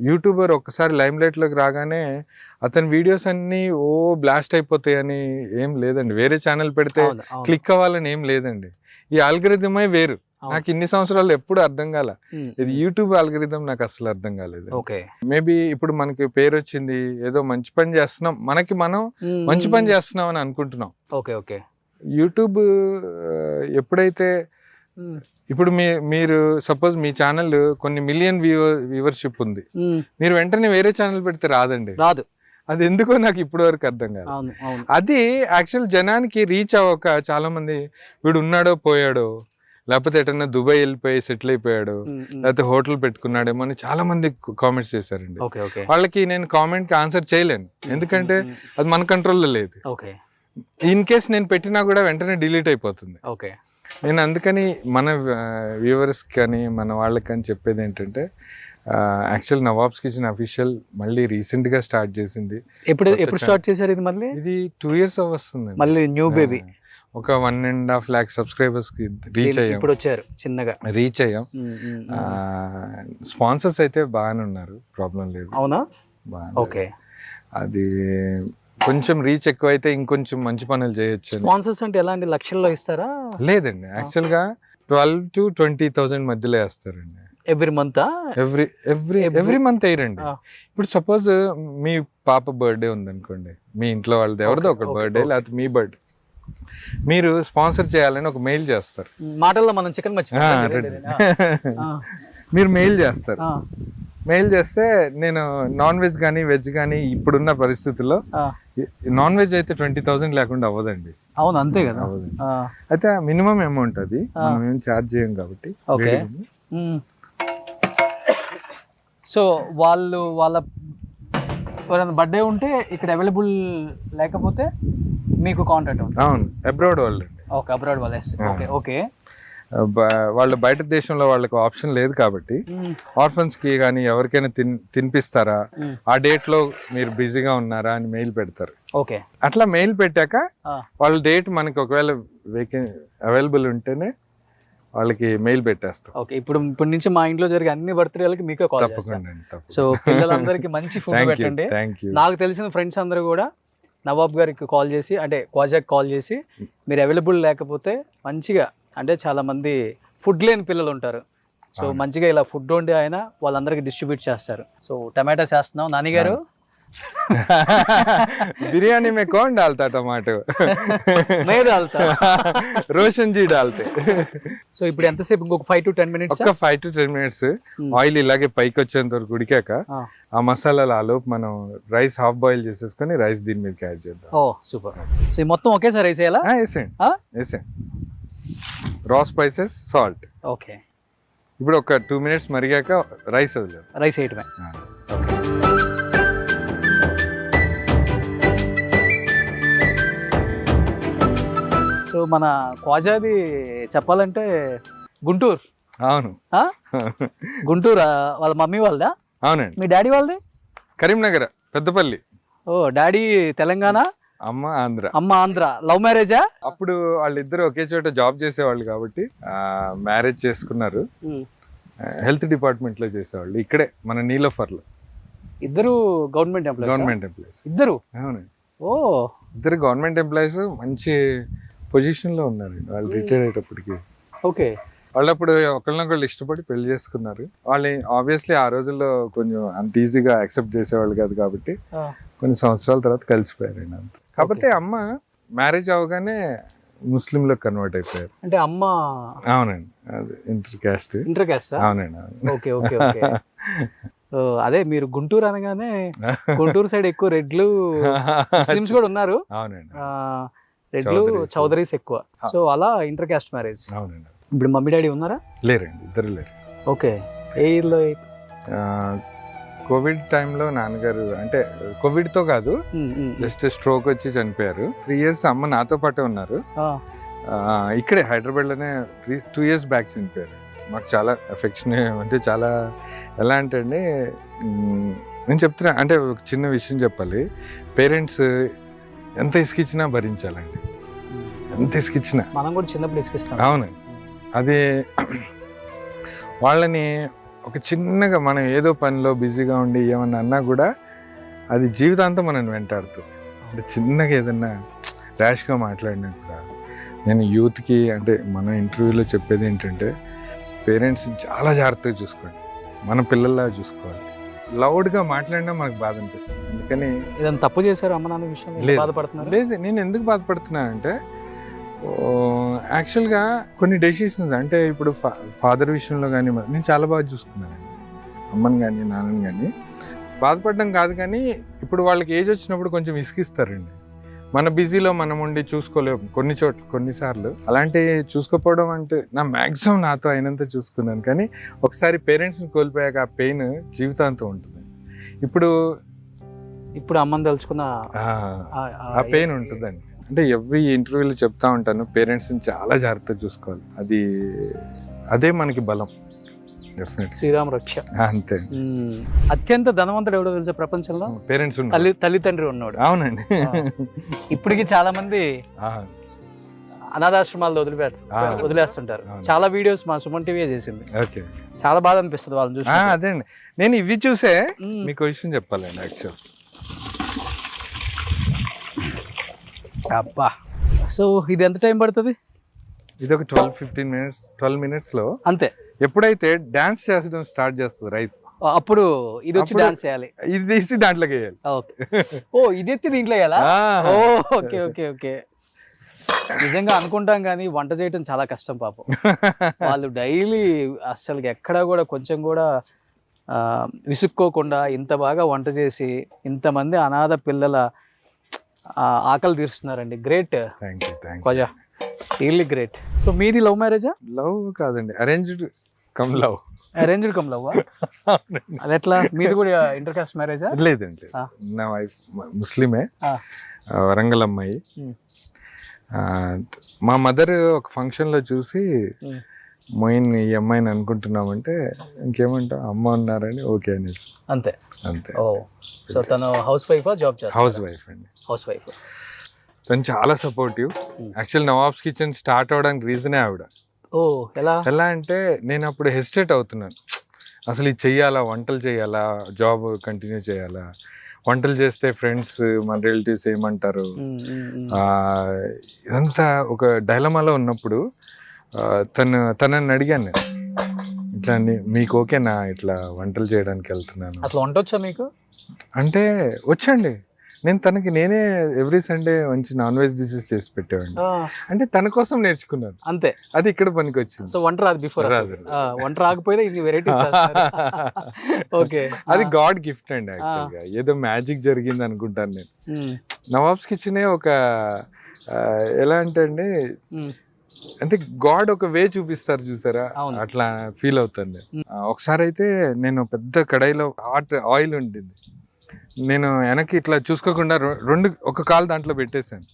యూట్యూబర్ ఒక్కసారి లైమ్ లైట్లోకి రాగానే అతని వీడియోస్ అన్నీ బ్లాస్ట్ అయిపోతాయని ఏం లేదండి. వేరే ఛానల్ పెడితే క్లిక్ అవ్వాలని ఏం లేదండి. ఈ ఆల్గరిథమే వేరు, నాకు ఇన్ని సంవత్సరాలు ఎప్పుడు అర్థం కాల. ఇది యూట్యూబ్ ఆల్గరిథం నాకు అసలు అర్థం కాలేదు. ఓకే, మేబీ ఇప్పుడు మనకి పేరు వచ్చింది, ఏదో మంచి పని చేస్తున్నాం, మనకి మనం మంచి పని చేస్తున్నాం అని అనుకుంటున్నాం. Okay okay. యూట్యూబ్ ఎప్పుడైతే ఇప్పుడు మీరు సపోజ్ మీ ఛానల్ కొన్ని మిలియన్ వ్యూవర్షిప్ ఉంది, మీరు వెంటనే వేరే ఛానల్ పెడితే రాదండి, రాదు. అది ఎందుకో నాకు ఇప్పటి వరకు అర్థం కాదు. అది యాక్చువల్ జనానికి రీచ్ అవ్వక చాలా మంది వీడు ఉన్నాడో పోయాడో, లేకపోతే ఎటన్నా దుబాయ్ వెళ్ళిపోయి సెటిల్ అయిపోయాడు, లేకపోతే హోటల్ పెట్టుకున్నాడేమో అని చాలా మంది కామెంట్స్ చేశారండి. వాళ్ళకి నేను కామెంట్ కి ఆన్సర్ చేయలేను, ఎందుకంటే అది మన కంట్రోల్లో లేదు. ఇన్ కేస్ నేను పెట్టినా కూడా వెంటనే డిలీట్ అయిపోతుంది. నేను అందుకని మన వ్యూవర్స్ కానీ మన వాళ్ళకి కానీ చెప్పేది ఏంటంటే, యాక్చువల్ నవాబ్స్ కిచెన్ అఫీషియల్ మళ్ళీ రీసెంట్ గా స్టార్ట్ చేసింది. ఎప్పుడు స్టార్ట్ చేశారు ఇది? మళ్ళీ ఇది 2 years వస్తుంది. మళ్ళీ న్యూ బేబీ. ఒక 1.5 lakh సబ్స్క్రైబర్స్ కి రీచ్ అయ్యాం. ఇప్పుడు వచ్చారు, చిన్నగా రీచ్ అయ్యాం. స్పాన్సర్స్ అయితే బాగానే ఉన్నారు, ప్రాబ్లం లేదు. అవునా? ఓకే. అది కొంచెం రీచ్ ఎక్కువ అయితే ఇంకొంచెం మంచి పనులు చేయొచ్చు. స్పాన్సర్స్ అంటే ఎలాంటి లక్షల్లో ఇస్తారా? లేదండి, యాక్చువల్ గా 12,000 to 20,000 మధ్యలో వేస్తారండి. Every month? ఎవ్రీ మంత్ అయ్యారండి. ఇప్పుడు సపోజ్ మీ పాప బర్త్డే ఉందనుకోండి, మీ ఇంట్లో వాళ్ళది ఎవరిదో ఒక బర్త్డే, లేకపోతే మీ బర్త్డే, మీరు స్పాన్సర్ చేయాలని ఒక మెయిల్ చేస్తారు. మాటల్లో మనం చికెన్ మీరు మెయిల్ చేస్తారు. మెయిల్ చేస్తే నేను నాన్ వెజ్ కానీ వెజ్ కానీ ఇప్పుడున్న పరిస్థితుల్లో నాన్ వెజ్ అయితే 20,000 లేకుండా అవ్వదండి. అవును, అంతే కదా. అయితే మినిమం అమౌంట్ అది, మనం ఏం ఛార్జ్ చేయం కాబట్టి. సో వాళ్ళ బర్త్డే ఉంటే ఇక్కడ అవైలబుల్ లేకపోతే మీకు కాంటాక్ట్ ఉంది? అవును, అబ్రాడ్ వాళ్ళు. ఓకే, అబ్రాడ్ వాళ్ళు. Okay okay. వాళ్ళు బయట దేశంలో వాళ్ళకి ఆప్షన్ లేదు కాబట్టి ఆర్ఫన్స్ కి కానీ ఎవరికైనా తినిపిస్తారా, ఆ డేట్ లో మీరు బిజీగా ఉన్నారా అని మెయిల్ పెడతారు. ఓకే, అట్లా మెయిల్ పెట్టాక వాళ్ళ డేట్ మనకి ఒకవేళ అవైలబుల్ ఉంటేనే వాళ్ళకి మెయిల్ పెట్టేస్తాం. ఓకే, ఇప్పుడు నుంచి మా ఇంట్లో జరిగే అన్ని బర్త్డేలకి మీకే కాల్ చేస్తాను. సో పిల్లలందరికీ మంచి ఫుడ్ పెట్టండి. నాకు తెలిసిన ఫ్రెండ్స్ అందరూ కూడా నవాబ్ గారికి కాల్ చేసి, అంటే క్వాజాకి కాల్ చేసి, మీరు అవైలబుల్ లేకపోతే మంచిగా, అంటే చాలా మంది ఫుడ్ లేని పిల్లలు ఉంటారు, సో మంచిగా ఇలా ఫుడ్ వండి ఆయన వాళ్ళందరికీ డిస్ట్రిబ్యూట్ చేస్తారు. సో టమాటోస్ వేస్తున్నాం నాని గారు. बिरयानी में कौन डालता टमाटो? मैं डालता, रोशन जी डालते. సో ఇప్పుడు ఎంతసేపు? ఇంకొక 5 to 10 minutes. ఒక 5 to 10 minutes ఆయిల్ ఇలాగే పైకి వచ్చేంత వరకు ఉడికాక ఆ మసాలాలు ఆలోపు మనం రైస్ హాఫ్ బాయిల్ చేసేసుకొని రైస్ దీని మీద యాడ్ చేద్దాం. ఓ సూపర్. సో ఈ మొత్తం ఒకేసారి వేసేయాలా? వేసేయండి. రా స్పైసెస్, సాల్ట్. ఓకే, ఇప్పుడు ఒక 2 minutes మరిగాక రైస్ వదిలేదు. రైస్ వేయటమే. ఓకే. సో మన క్వాజాది చెప్పాలంటే గుంటూరు. అవును, గుంటూరు. వాళ్ళ మమ్మీ వాళ్ళదా? అవునండి. మీ డాడీ వాళ్ళది కరీంనగర్, పెద్దపల్లి. ఓ, డాడీ తెలంగాణ, అమ్మ ఆంధ్ర. అమ్మ ఆంధ్ర. లవ్ మ్యారేజా? అప్పుడు వాళ్ళిద్దరు ఒకే చోట జాబ్ చేసేవాళ్ళు కాబట్టి మ్యారేజ్ చేసుకున్నారు. హెల్త్ డిపార్ట్మెంట్ లో చేసేవాళ్ళు, ఇక్కడే మన నీలోఫర్లో. ఇద్దరు గవర్నమెంట్ ఎంప్లాయీస్? ఇద్దరు? అవునండి. ఓ, ఇద్దరు గవర్నమెంట్ ఎంప్లాయీస్, మంచి పొజిషన్ లో ఉన్నారు వాళ్ళు రిటైర్ అయ్యేటప్పటికి. ఓకే. వాళ్ళు అప్పుడు ఒకళ్ళనొకళ్ళు ఇష్టపడి పెళ్లి చేసుకున్నారు. వాళ్ళు ఆబ్వియస్లీ ఆ రోజుల్లో కొంచెం అంత ఈజీగా యాక్సెప్ట్ చేసేవాళ్ళు కాదు కాబట్టి కొన్ని సంవత్సరాల తర్వాత కలిసిపోయారు. అంత కాకపోతే అమ్మ మ్యారేజ్ అవగానే ముస్లింలో కన్వర్ట్ అయిపోయారు. అంటే అమ్మ? అవునండి, అది ఇంటర్ క్యాస్ట్. అవునండి. Okay okay okay. అదే మీరు గుంటూరు అనగానే గుంటూరు సైడ్ ఎక్కువ రెడ్లు, ముస్లిమ్స్ కూడా ఉన్నారు. అవునండి, రెడ్లు, చౌదరీస్ ఎక్కువ. సో అలా ఇంటర్ క్యాస్ట్ మ్యారేజ్. అవునండి. ఇప్పుడు మమ్మీ డాడీ ఉన్నారా? లేరండి, ఇద్దరు లేరు. ఓకే. ఏ ఇయర్లో? కోవిడ్ టైంలో నాన్నగారు, అంటే కోవిడ్ తో కాదు, జస్ట్ స్ట్రోక్ వచ్చి చనిపోయారు. 3 years అమ్మ నాతో పాటే ఉన్నారు. ఇక్కడే హైదరాబాద్ లోనే 2 years బ్యాక్ చనిపోయారు. మాకు చాలా ఎఫెక్షన్, అంటే చాలా ఎలా అంటే అండి, నేను చెప్తున్నా, అంటే ఒక చిన్న విషయం చెప్పాలి. పేరెంట్స్ ఎంత ఇసుకిచ్చినా భరించాలండి, ఎంత ఇసుకిచ్చినా. మనం కూడా చిన్నప్పుడు ఇసుకిస్తాం. అవునండి. అది వాళ్ళని ఒక చిన్నగా మనం ఏదో పనిలో బిజీగా ఉండి ఏమన్నా అన్నా కూడా అది జీవితాంతం మనం వెంటాడుతుంది. అంటే చిన్నగా ఏదన్నా ర్యాష్గా మాట్లాడినా కూడా, నేను యూత్కి, అంటే మన ఇంటర్వ్యూలో చెప్పేది ఏంటంటే, పేరెంట్స్ చాలా జాగ్రత్తగా చూసుకోండి, మన పిల్లల్లా చూసుకోవాలి. లౌడ్గా మాట్లాడినా మనకు బాధ అనిపిస్తుంది. అందుకని ఏదైనా తప్పు చేశారు అమ్మ నాన్న విషయం లేదు. బాధపడుతున్నారు? లేదు, నేను ఎందుకు బాధపడుతున్నానంటే యాక్చువల్గా కొన్ని డెసిషన్స్ అంటే ఇప్పుడు ఫాదర్ విషయంలో కానీ నేను చాలా బాగా చూసుకున్నానండి, అమ్మని కానీ నాన్నని కానీ. బాధపడడం కాదు కానీ ఇప్పుడు వాళ్ళకి ఏజ్ వచ్చినప్పుడు కొంచెం ఇసుకిస్తారండి. మన బిజీలో మనం ఉండి చూసుకోలేము కొన్నిసార్లు. అలాంటి చూసుకోకపోవడం అంటే నా మ్యాక్సిమం నాతో అయినంత చూసుకున్నాను. కానీ ఒకసారి పేరెంట్స్ని కోల్పోయాక ఆ పెయిన్ జీవితాంతం ఉంటుంది. ఇప్పుడు అమ్మని తలుచుకున్న ఆ పెయిన్ ఉంటుందండి. అంటే ఎవ్రీ ఇంటర్వ్యూలో చెప్తా ఉంటాను, పేరెంట్స్ని చాలా జాగ్రత్తగా చూసుకోవాలి. అదే మనకి బలం. డెఫినెట్లీ శ్రీరామ రక్ష. అంతే. అత్యంత ధనవంతుడు ఎవడో తెలుసా ప్రపంచంలో? పేరెంట్స్ తల్లిదండ్రి ఉన్నాడు. అవునండి. ఇప్పటికి చాలా మంది అనాథాశ్రమాల్లో వదిలేస్తుంటారు. చాలా వీడియోస్ మా సుమన్ టీవీ చేసింది. ఓకే, చాలా బాధ అనిపిస్తుంది వాళ్ళని చూసి. అదే అండి, నేను ఇవి చూసే మీకు విషయం చెప్పాలండి. యాక్చువల్ అబ్బా, సో ఇది ఎంత టైం పడుతుంది? ఇది ఒక 12 minutes లో అంతే. ఎప్పుడైతే డాన్స్ చేసడం స్టార్ట్ చేస్తుంది రైస్, అప్పుడు ఇది వచ్చి డాన్స్ చేయాలి. ఇది తీసి దాంట్లోకి వేయాలి. ఓ, ఇది ఎత్తి దీంట్లో వేయాలా? Okay okay okay. నిజంగా అనుకుంటాం కానీ వంట చేయటం చాలా కష్టం పాపం. వాళ్ళు డైలీ అసలు ఎక్కడా కూడా కొంచెం కూడా విసుక్కోకుండా ఇంత బాగా వంట చేసి ఇంతమంది అనాథ పిల్లల ఆకలి తీరుస్తున్నారండి. Great Khawaja, really great. So మీది లవ్ మ్యారేజా? లవ్ కాదండి, arranged come love. Arranged come love? అది ఎట్లా? మీది కూడా ఇంటర్ కాస్ట్ మ్యారేజా? లేదండి, నా వైఫ్ ముస్లిమే, వరంగల్ అమ్మాయి. మా మదర్ ఒక ఫంక్షన్లో చూసి మొయిన్ ఈ అమ్మాయిని అనుకుంటున్నామంటే ఇంకేమంటావు, అమ్మ ఉన్నారని ఓకే అనేసి. అంతే అంతే. ఓ, సో తను హౌస్ వైఫా జాబ్ చేస్తా? హౌస్ వైఫ్ అండి. House wife. తను చాలా supportive. Actual nawabs kitchen start అవడానికి రీజనే ఆవిడ. ఓ, ఎలా అంటే నేను అప్పుడు హెసిటేట్ అవుతున్నాను, అసలు ఇది చెయ్యాలా, వంటలు చేయాలా, జాబ్ కంటిన్యూ చేయాలా, వంటలు చేస్తే ఫ్రెండ్స్ మన రిలేటివ్స్ ఏమంటారు, ఇదంతా ఒక డైలమాలో ఉన్నప్పుడు తనని అడిగాను, ఇట్లా మీకు ఓకేనా ఇట్లా వంటలు చేయడానికి వెళ్తున్నాను. అసలు వంట వచ్చా మీకు? అంటే వచ్చండి. నేనే ఎవ్రీ సండే మంచి నాన్ వెజ్ డిషెస్ చేసి పెట్టేవాడిని. అంటే తన కోసం నేర్చుకున్నాను అంతే. అది ఇక్కడ పనికి వచ్చింది. సో వంట రాదు బిఫోర్? వంట రాకపోయినా ఇది వెరైటీస్. ఓకే, అది గాడ్ గిఫ్ట్ అండి. యాక్చువల్గా ఏదో మ్యాజిక్ జరిగింది అనుకుంటాను నేను. నవాబ్స్ కిచెనే ఒక ఎలా అంటే అండి, అంటే గాడ్ ఒక వే చూపిస్తారు చూసారా, అట్లా ఫీల్ అవుతుంది. ఒకసారి అయితే నేను పెద్ద కడాయిలో హాట్ ఆయిల్ ఉండింది, నేను వెనక్కి ఇట్లా చూసుకోకుండా ఒక కాలు దాంట్లో పెట్టేశాను,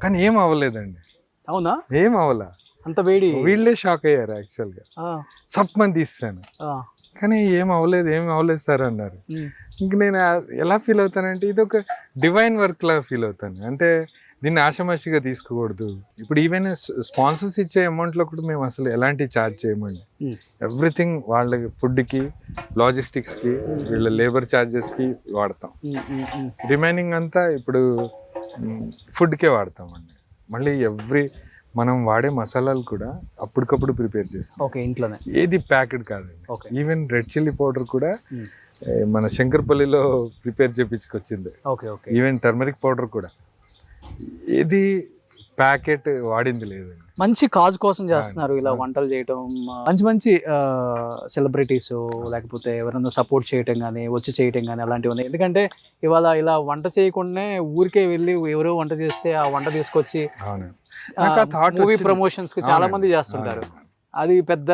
కానీ ఏం అవ్వలేదండి. అవునా? ఏం అవ్వలా, అంత వేడి. వీళ్ళే షాక్ అయ్యారు యాక్చువల్గా. సప్మని తీస్తాను కానీ ఏం అవ్వలేదు సార్ అన్నారు. ఇంక నేను ఎలా ఫీల్ అవుతానంటే ఇది ఒక డివైన్ వర్క్ లాగా ఫీల్ అవుతాను. అంటే దీన్ని ఆషామాషిగా తీసుకోకూడదు. ఇప్పుడు ఈవెన్ స్పాన్సర్స్ ఇచ్చే అమౌంట్లో కూడా మేము అసలు ఎలాంటి ఛార్జ్ చేయమండి. ఎవ్రీథింగ్ వాళ్ళకి, ఫుడ్కి, లాజిస్టిక్స్కి, వీళ్ళ లేబర్ ఛార్జెస్కి వాడతాం. రిమైనింగ్ అంతా ఇప్పుడు ఫుడ్కే వాడతామండి. మళ్ళీ మనం వాడే మసాలాలు కూడా అప్పటికప్పుడు ప్రిపేర్ చేస్తాం. ఓకే, ఇంట్లోనే, ఏది ప్యాకెట్ కాదండి. ఈవెన్ రెడ్ చిల్లీ పౌడర్ కూడా మన శంకర్పల్లిలో ప్రిపేర్ చేయించుకొచ్చింది. ఈవెన్ టర్మరిక్ పౌడర్ కూడా ఏది ప్యాకెట్ వాడింది లేదండి. మంచి కాజ్ కోసం చేస్తున్నారు ఇలా వంటలు చేయటం. మంచి సెలబ్రిటీస్ లేకపోతే ఎవరైనా సపోర్ట్ చేయటం కానీ, వచ్చి చేయటం కానీ అలాంటివి ఉన్నాయి. ఎందుకంటే ఇవాళ ఇలా వంట చేయకుండానే ఊరికే వెళ్ళి ఎవరో వంట చేస్తే ఆ వంట తీసుకొచ్చి మూవీ ప్రమోషన్స్ కి చాలా మంది చేస్తుంటారు. అది పెద్ద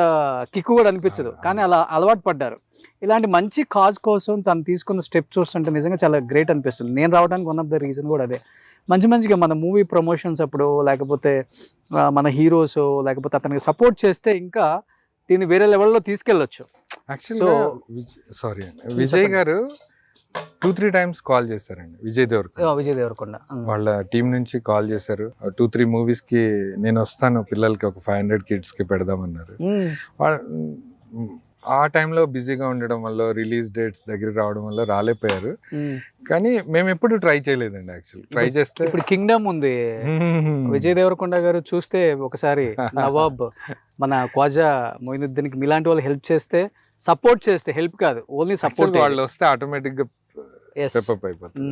కిక్కు కూడా అనిపించదు, కానీ అలా అలవాటు పడ్డారు. ఇలాంటి మంచి కాజ్ కోసం తను తీసుకున్న స్టెప్ చూస్తుంటే నిజంగా చాలా గ్రేట్ అనిపిస్తుంది. నేను రావడానికి వన్ ఆఫ్ ద రీజన్ కూడా అదే. మంచిగా మన మూవీ ప్రమోషన్స్ అప్పుడు లేకపోతే మన హీరోస్ లేకపోతే అతనికి సపోర్ట్ చేస్తే ఇంకా దీన్ని వేరే లెవెల్లో తీసుకెళ్ళొచ్చు. యాక్చువల్గా సారీ అండి, విజయ్ గారు 2-3 times కాల్ చేశారండి. విజయ్ దేవరకొండ వాళ్ళ టీం నుంచి కాల్ చేశారు. 2-3 మూవీస్కి నేను వస్తాను, పిల్లలకి ఒక 500 kidsకి పెడదామన్నారు. ఆ టైంలో బిజీగా ఉండడం వల్ల, రిలీజ్ డేట్స్ దగ్గర రావడం వల్ల రాలేకపోయారు. కానీ మేము ఎప్పుడు ట్రై చేయలేదండి. యాక్చువల్ ట్రై చేస్తే ఇప్పుడు కింగ్డమ్ ఉంది, విజయ్ దేవరకొండ గారు చూస్తే ఒకసారి నవాబ్ మన ఖ్వాజా మొయినుద్దీన్ కి మీలాంటి వాళ్ళు హెల్ప్ చేస్తే, సపోర్ట్ చేస్తే, హెల్ప్ కాదు ఓన్లీ సపోర్ట్, వాళ్ళు వస్తే ఆటోమేటిక్ గా స్టెప్ అయిపోతుంది.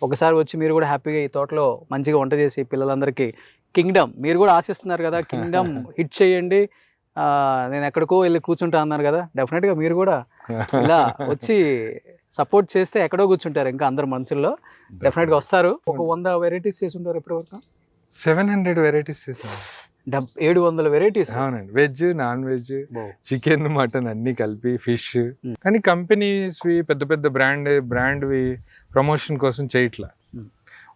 ఒకసారి వచ్చి మీరు కూడా హ్యాపీగా ఈ తోటలో మంచిగా వంట చేసి పిల్లలందరికీ కింగ్డమ్ మీరు కూడా ఆశిస్తున్నారు కదా, కింగ్డమ్ హిట్ చేయండి. నేను ఎక్కడికో వెళ్ళి కూర్చుంటా అన్నారు కదా, డెఫినెట్గా మీరు కూడా ఇలా వచ్చి సపోర్ట్ చేస్తే ఎక్కడో కూర్చుంటారు ఇంకా అందరు మనసుల్లో. డెఫినెట్గా వస్తారు. ఒక 100 వెరైటీస్ చేసి ఉంటారు ఇప్పటి వరకు. 700 వెరైటీస్ చేశాను. 700 వెరైటీస్. అవునండి, veg, non veg, chicken, mutton అన్ని కలిపి, ఫిష్. కానీ కంపెనీస్ పెద్ద పెద్ద బ్రాండ్వి ప్రమోషన్ కోసం చేయట్లా.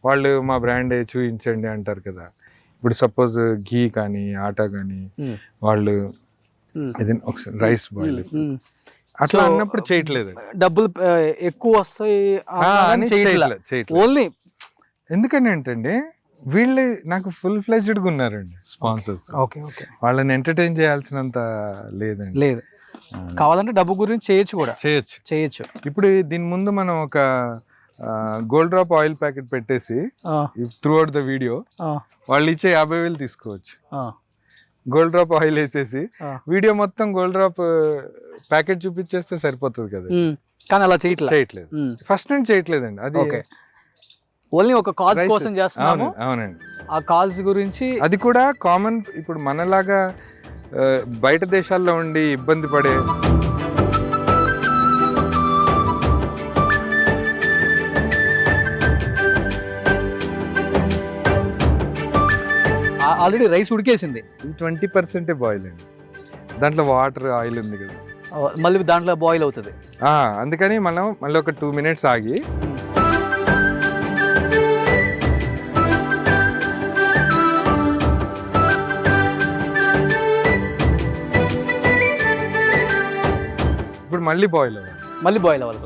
వాళ్ళు మా బ్రాండ్ చూపించండి అంటారు కదా. ఇప్పుడు సపోజ్ ఘీ కానీ ఆటా కానీ వాళ్ళు ఏదైనా ఒకసారి రైస్ బాయిల్ అట్లా అన్నప్పుడు చేయట్లేదు. డబ్బులు ఎక్కువ వస్తాయి ఓన్లీ. ఎందుకని ఏంటంటే వీళ్ళు నాకు ఫుల్ ఫ్లెజ్డ్గా ఉన్నారండి స్పాన్సర్స్. ఓకే ఓకే, వాళ్ళని ఎంటర్టైన్ చేయాల్సినంత లేదండి. లేదు, కావాలంటే డబ్బు గురించి చేయొచ్చు కూడా, చేయొచ్చు. ఇప్పుడు దీని ముందు మనం ఒక గోల్డ్ డ్రాప్ ఆయిల్ ప్యాకెట్ పెట్టేసి త్రూ అవుట్ ద వీడియో వాళ్ళు ఇచ్చే 50,000 తీసుకోవచ్చు. గోల్డ్ డ్రాప్ ఆయిల్ వేసేసి వీడియో మొత్తం గోల్డ్ డ్రాప్ ప్యాకెట్ చూపించేస్తే సరిపోతుంది కదా. కానీ అలా చేయట్లేదు, ఫస్ట్ నుంచి చేయట్లేదండి. అది ఓన్లీ ఒక కాజ్ కోసం చేస్తున్నాము. అవునండి, ఆ కాజ్ గురించి. అది కూడా కామన్. ఇప్పుడు మనలాగా బయట దేశాల్లో ఉండి ఇబ్బంది పడే ఆల్రెడీ రైస్ ఉడికేసింది, 20% బాయిల్ అండి. దాంట్లో వాటర్ ఆయిల్ ఉంది కదా, మళ్ళీ దాంట్లో బాయిల్ అవుతుంది. అందుకని మనం మళ్ళీ ఒక 2 minutes ఆగి ఇప్పుడు మళ్ళీ బాయిల్ అవ్వాలి.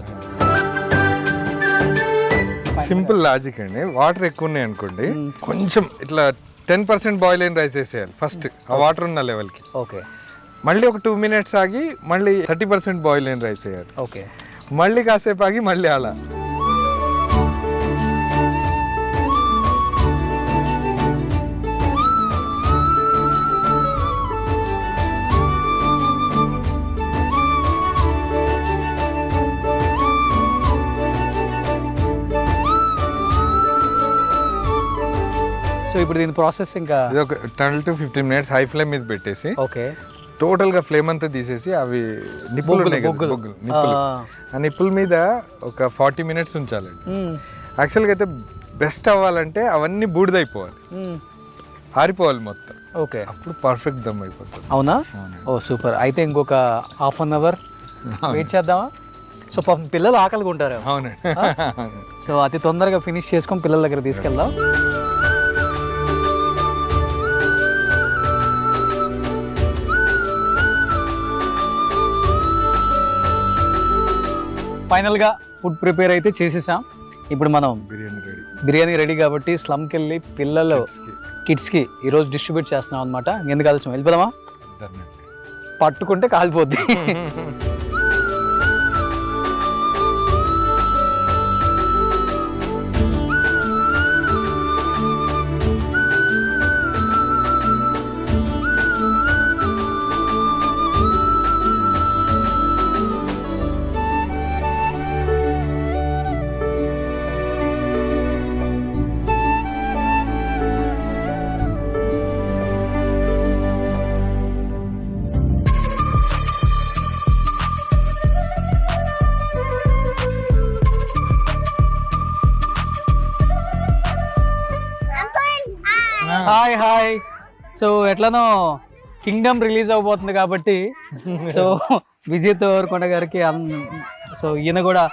సింపుల్ లాజిక్ అండి. వాటర్ ఎక్కువ ఉన్నాయి అనుకోండి, కొంచెం ఇట్లా 10% బాయిల్ అయిన రైస్ వేసేయాలి ఫస్ట్ ఆ వాటర్ ఉన్న లెవెల్కి. ఓకే, మళ్ళీ ఒక 2 minutes ఆగి మళ్ళీ 30% బాయిల్ అయిన రైస్ వేయాలి. ఓకే, మళ్ళీ కాసేపు ఆగి మళ్ళీ అలా. సో ఇప్పుడు దీని ప్రాసెస్ ఇంకా ఇది ఒక 10 to 15 minutes హై ఫ్లేమ్ మీద పెట్టేసి, ఓకే, టోటల్ గా ఫ్లేమ్ అంతా తీసేసి అవి నిప్పులు ఆ నిప్పుల మీద ఒక 40 minutes ఉంచాలండి. యాక్చువల్గా అయితే బెస్ట్ అవ్వాలంటే అవన్నీ బూడిదైపోవాలి, ఆరిపోవాలి మొత్తం. ఓకే, అప్పుడు పర్ఫెక్ట్ దమ్ అయిపోతుంది. అవునా? ఓ సూపర్. అయితే ఇంకొక 1/2 hour వెయిట్ చేద్దామా? సో పాపం పిల్లలు ఆకలిగా ఉంటారు. అవునండి. సో అతి తొందరగా ఫినిష్ చేసుకొని పిల్లల దగ్గర తీసుకెళ్దాం. ఫైనల్గా ఫుడ్ ప్రిపేర్ అయితే చేసేసాం. ఇప్పుడు మనం బిర్యానీ రెడీ కాబట్టి స్లమ్కి వెళ్ళి పిల్లలు కిడ్స్కి ఈరోజు డిస్ట్రిబ్యూట్ చేస్తున్నాం అనమాట. ఎందుకు ఆలస్యం, వెళ్ళిపోదామా? పట్టుకుంటే కాలిపోద్ది. హాయ్. సో ఎట్లనో కింగ్డమ్ రిలీజ్ అవబోతుంది కాబట్టి సో విజయ్ దేవరకొండ గారికి సో ఈయన కూడా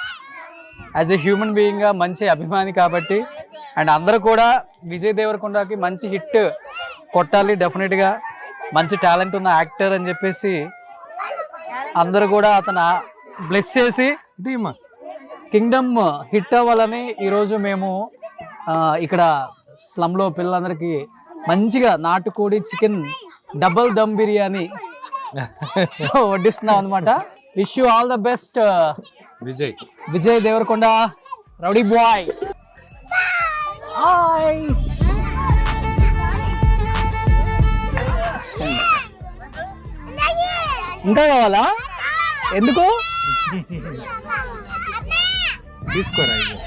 యాజ్ ఎ హ్యూమన్ బీయింగ్గా మంచి అభిమాని కాబట్టి, అండ్ అందరూ కూడా విజయ్ దేవరకొండకి మంచి హిట్ కొట్టాలి, డెఫినెట్గా మంచి టాలెంట్ ఉన్న యాక్టర్ అని చెప్పేసి అందరూ కూడా అతను బ్లెస్ చేసి కింగ్డమ్ హిట్ అవ్వాలని ఈరోజు మేము ఇక్కడ స్లమ్లో పిల్లలందరికీ మంచిగా నాటుకోడి chicken double dum biryani so వడ్డిస్తున్నాం అనమాట. Wish you all the best Vijay. Vijay Deverakonda, rowdy boy. Hi. ఇంకా కావాలా? ఎందుకు? తీసుకోరా ఇది.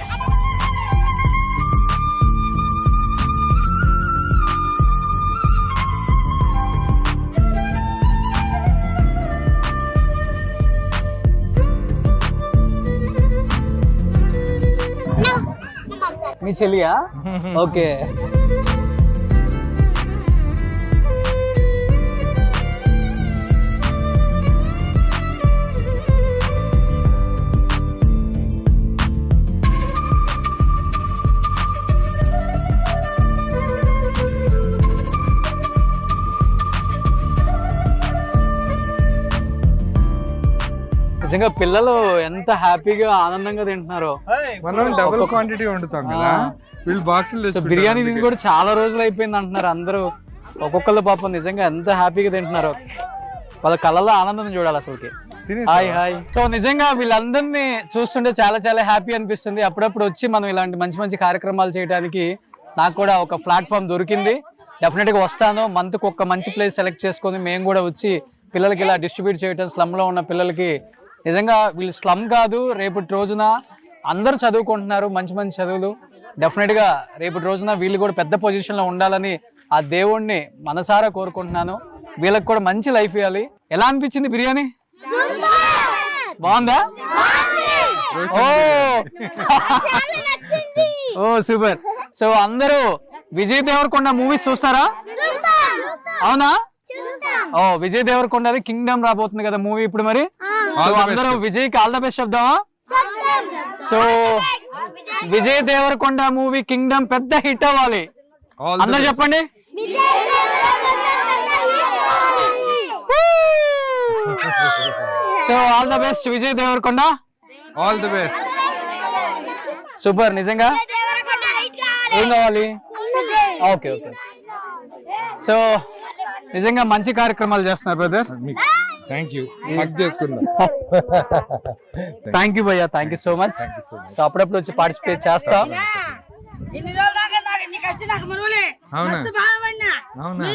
మీ చెల్లియా? ఓకే. నిజంగా పిల్లలు ఎంత హ్యాపీగా ఆనందంగా తింటున్నారో. మనం డబుల్ క్వాంటిటీ వండుతాం కదా, వీళ్ళు బాక్సులు. సో బిర్యానీ తిని కూడా చాలా రోజులు అయిపోయింది అంటున్నారు అందరూ. ఒక్కొక్కళ్ళు పాపం నిజంగా ఎంత హ్యాపీగా తింటున్నారో, వాళ్ళ కళ్ళలో ఆనందం చూడాలి అసలుకి. Hi hi. సో నిజంగా వీళ్ళందరినీ చూస్తుంటే చాలా చాలా హ్యాపీ అనిపిస్తుంది. అప్పుడప్పుడు వచ్చి మనం ఇలాంటి మంచి మంచి కార్యక్రమాలు చేయడానికి నాకు కూడా ఒక ప్లాట్ఫామ్ దొరికింది. డెఫినెట్ గా వస్తాను. మంత్ కు ఒక మంచి ప్లేస్ సెలెక్ట్ చేసుకొని మేము కూడా వచ్చి పిల్లలకి ఇలా డిస్ట్రిబ్యూట్ చేయటం, స్లమ్ లో ఉన్న పిల్లలకి. నిజంగా వీళ్ళు స్లమ్ కాదు, రేపటి రోజున అందరూ చదువుకుంటున్నారు మంచి మంచి చదువులు. డెఫినెట్గా రేపటి రోజున వీళ్ళు కూడా పెద్ద పొజిషన్లో ఉండాలని ఆ దేవుణ్ణి మనసారా కోరుకుంటున్నాను. వీళ్ళకి కూడా మంచి లైఫ్ ఇవ్వాలి. ఎలా అనిపించింది బిర్యానీ? బాగుందా? ఓ సూపర్. సో అందరూ విజయ్ దేవరకొండ మూవీస్ చూస్తారా? అవునా? ఓ విజయ్ దేవరకొండది కింగ్డమ్ రాబోతుంది కదా మూవీ ఇప్పుడు. మరి అందరూ విజయ్ కి ఆల్ ద బెస్ట్ చెప్దామా? So Vijay Deverakonda movie Kingdom పెద్ద హిట్ అవ్వాలి. అందరూ చెప్పండి. So all the best Vijay Deverakonda. All the best. Super. నిజంగా ఏం కావాలి? Okay okay. సో నిజంగా మంచి కార్యక్రమాలు చేస్తున్నారు బ్రదర్. Thank you. చేసుకుందాం. థ్యాంక్ యూ భయ్యా, thank you so much. So అప్పుడప్పుడు వచ్చి పార్టిసిపేట్ చేస్తా. అవునా? అవునా?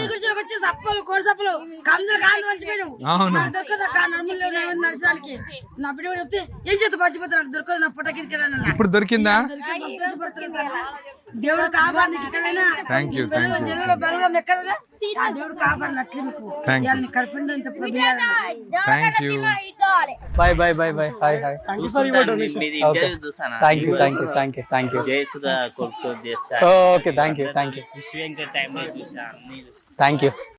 ఇప్పుడు దొరికిందా? దేవుడు కాపాడి. Thank you. దేవుడు కాపాడినట్లు మీకు కరిపిండి thank you. Bye bye bye bye. Hi hi. Thank you thank you thank you thank you. Okay thank you thank you thank you.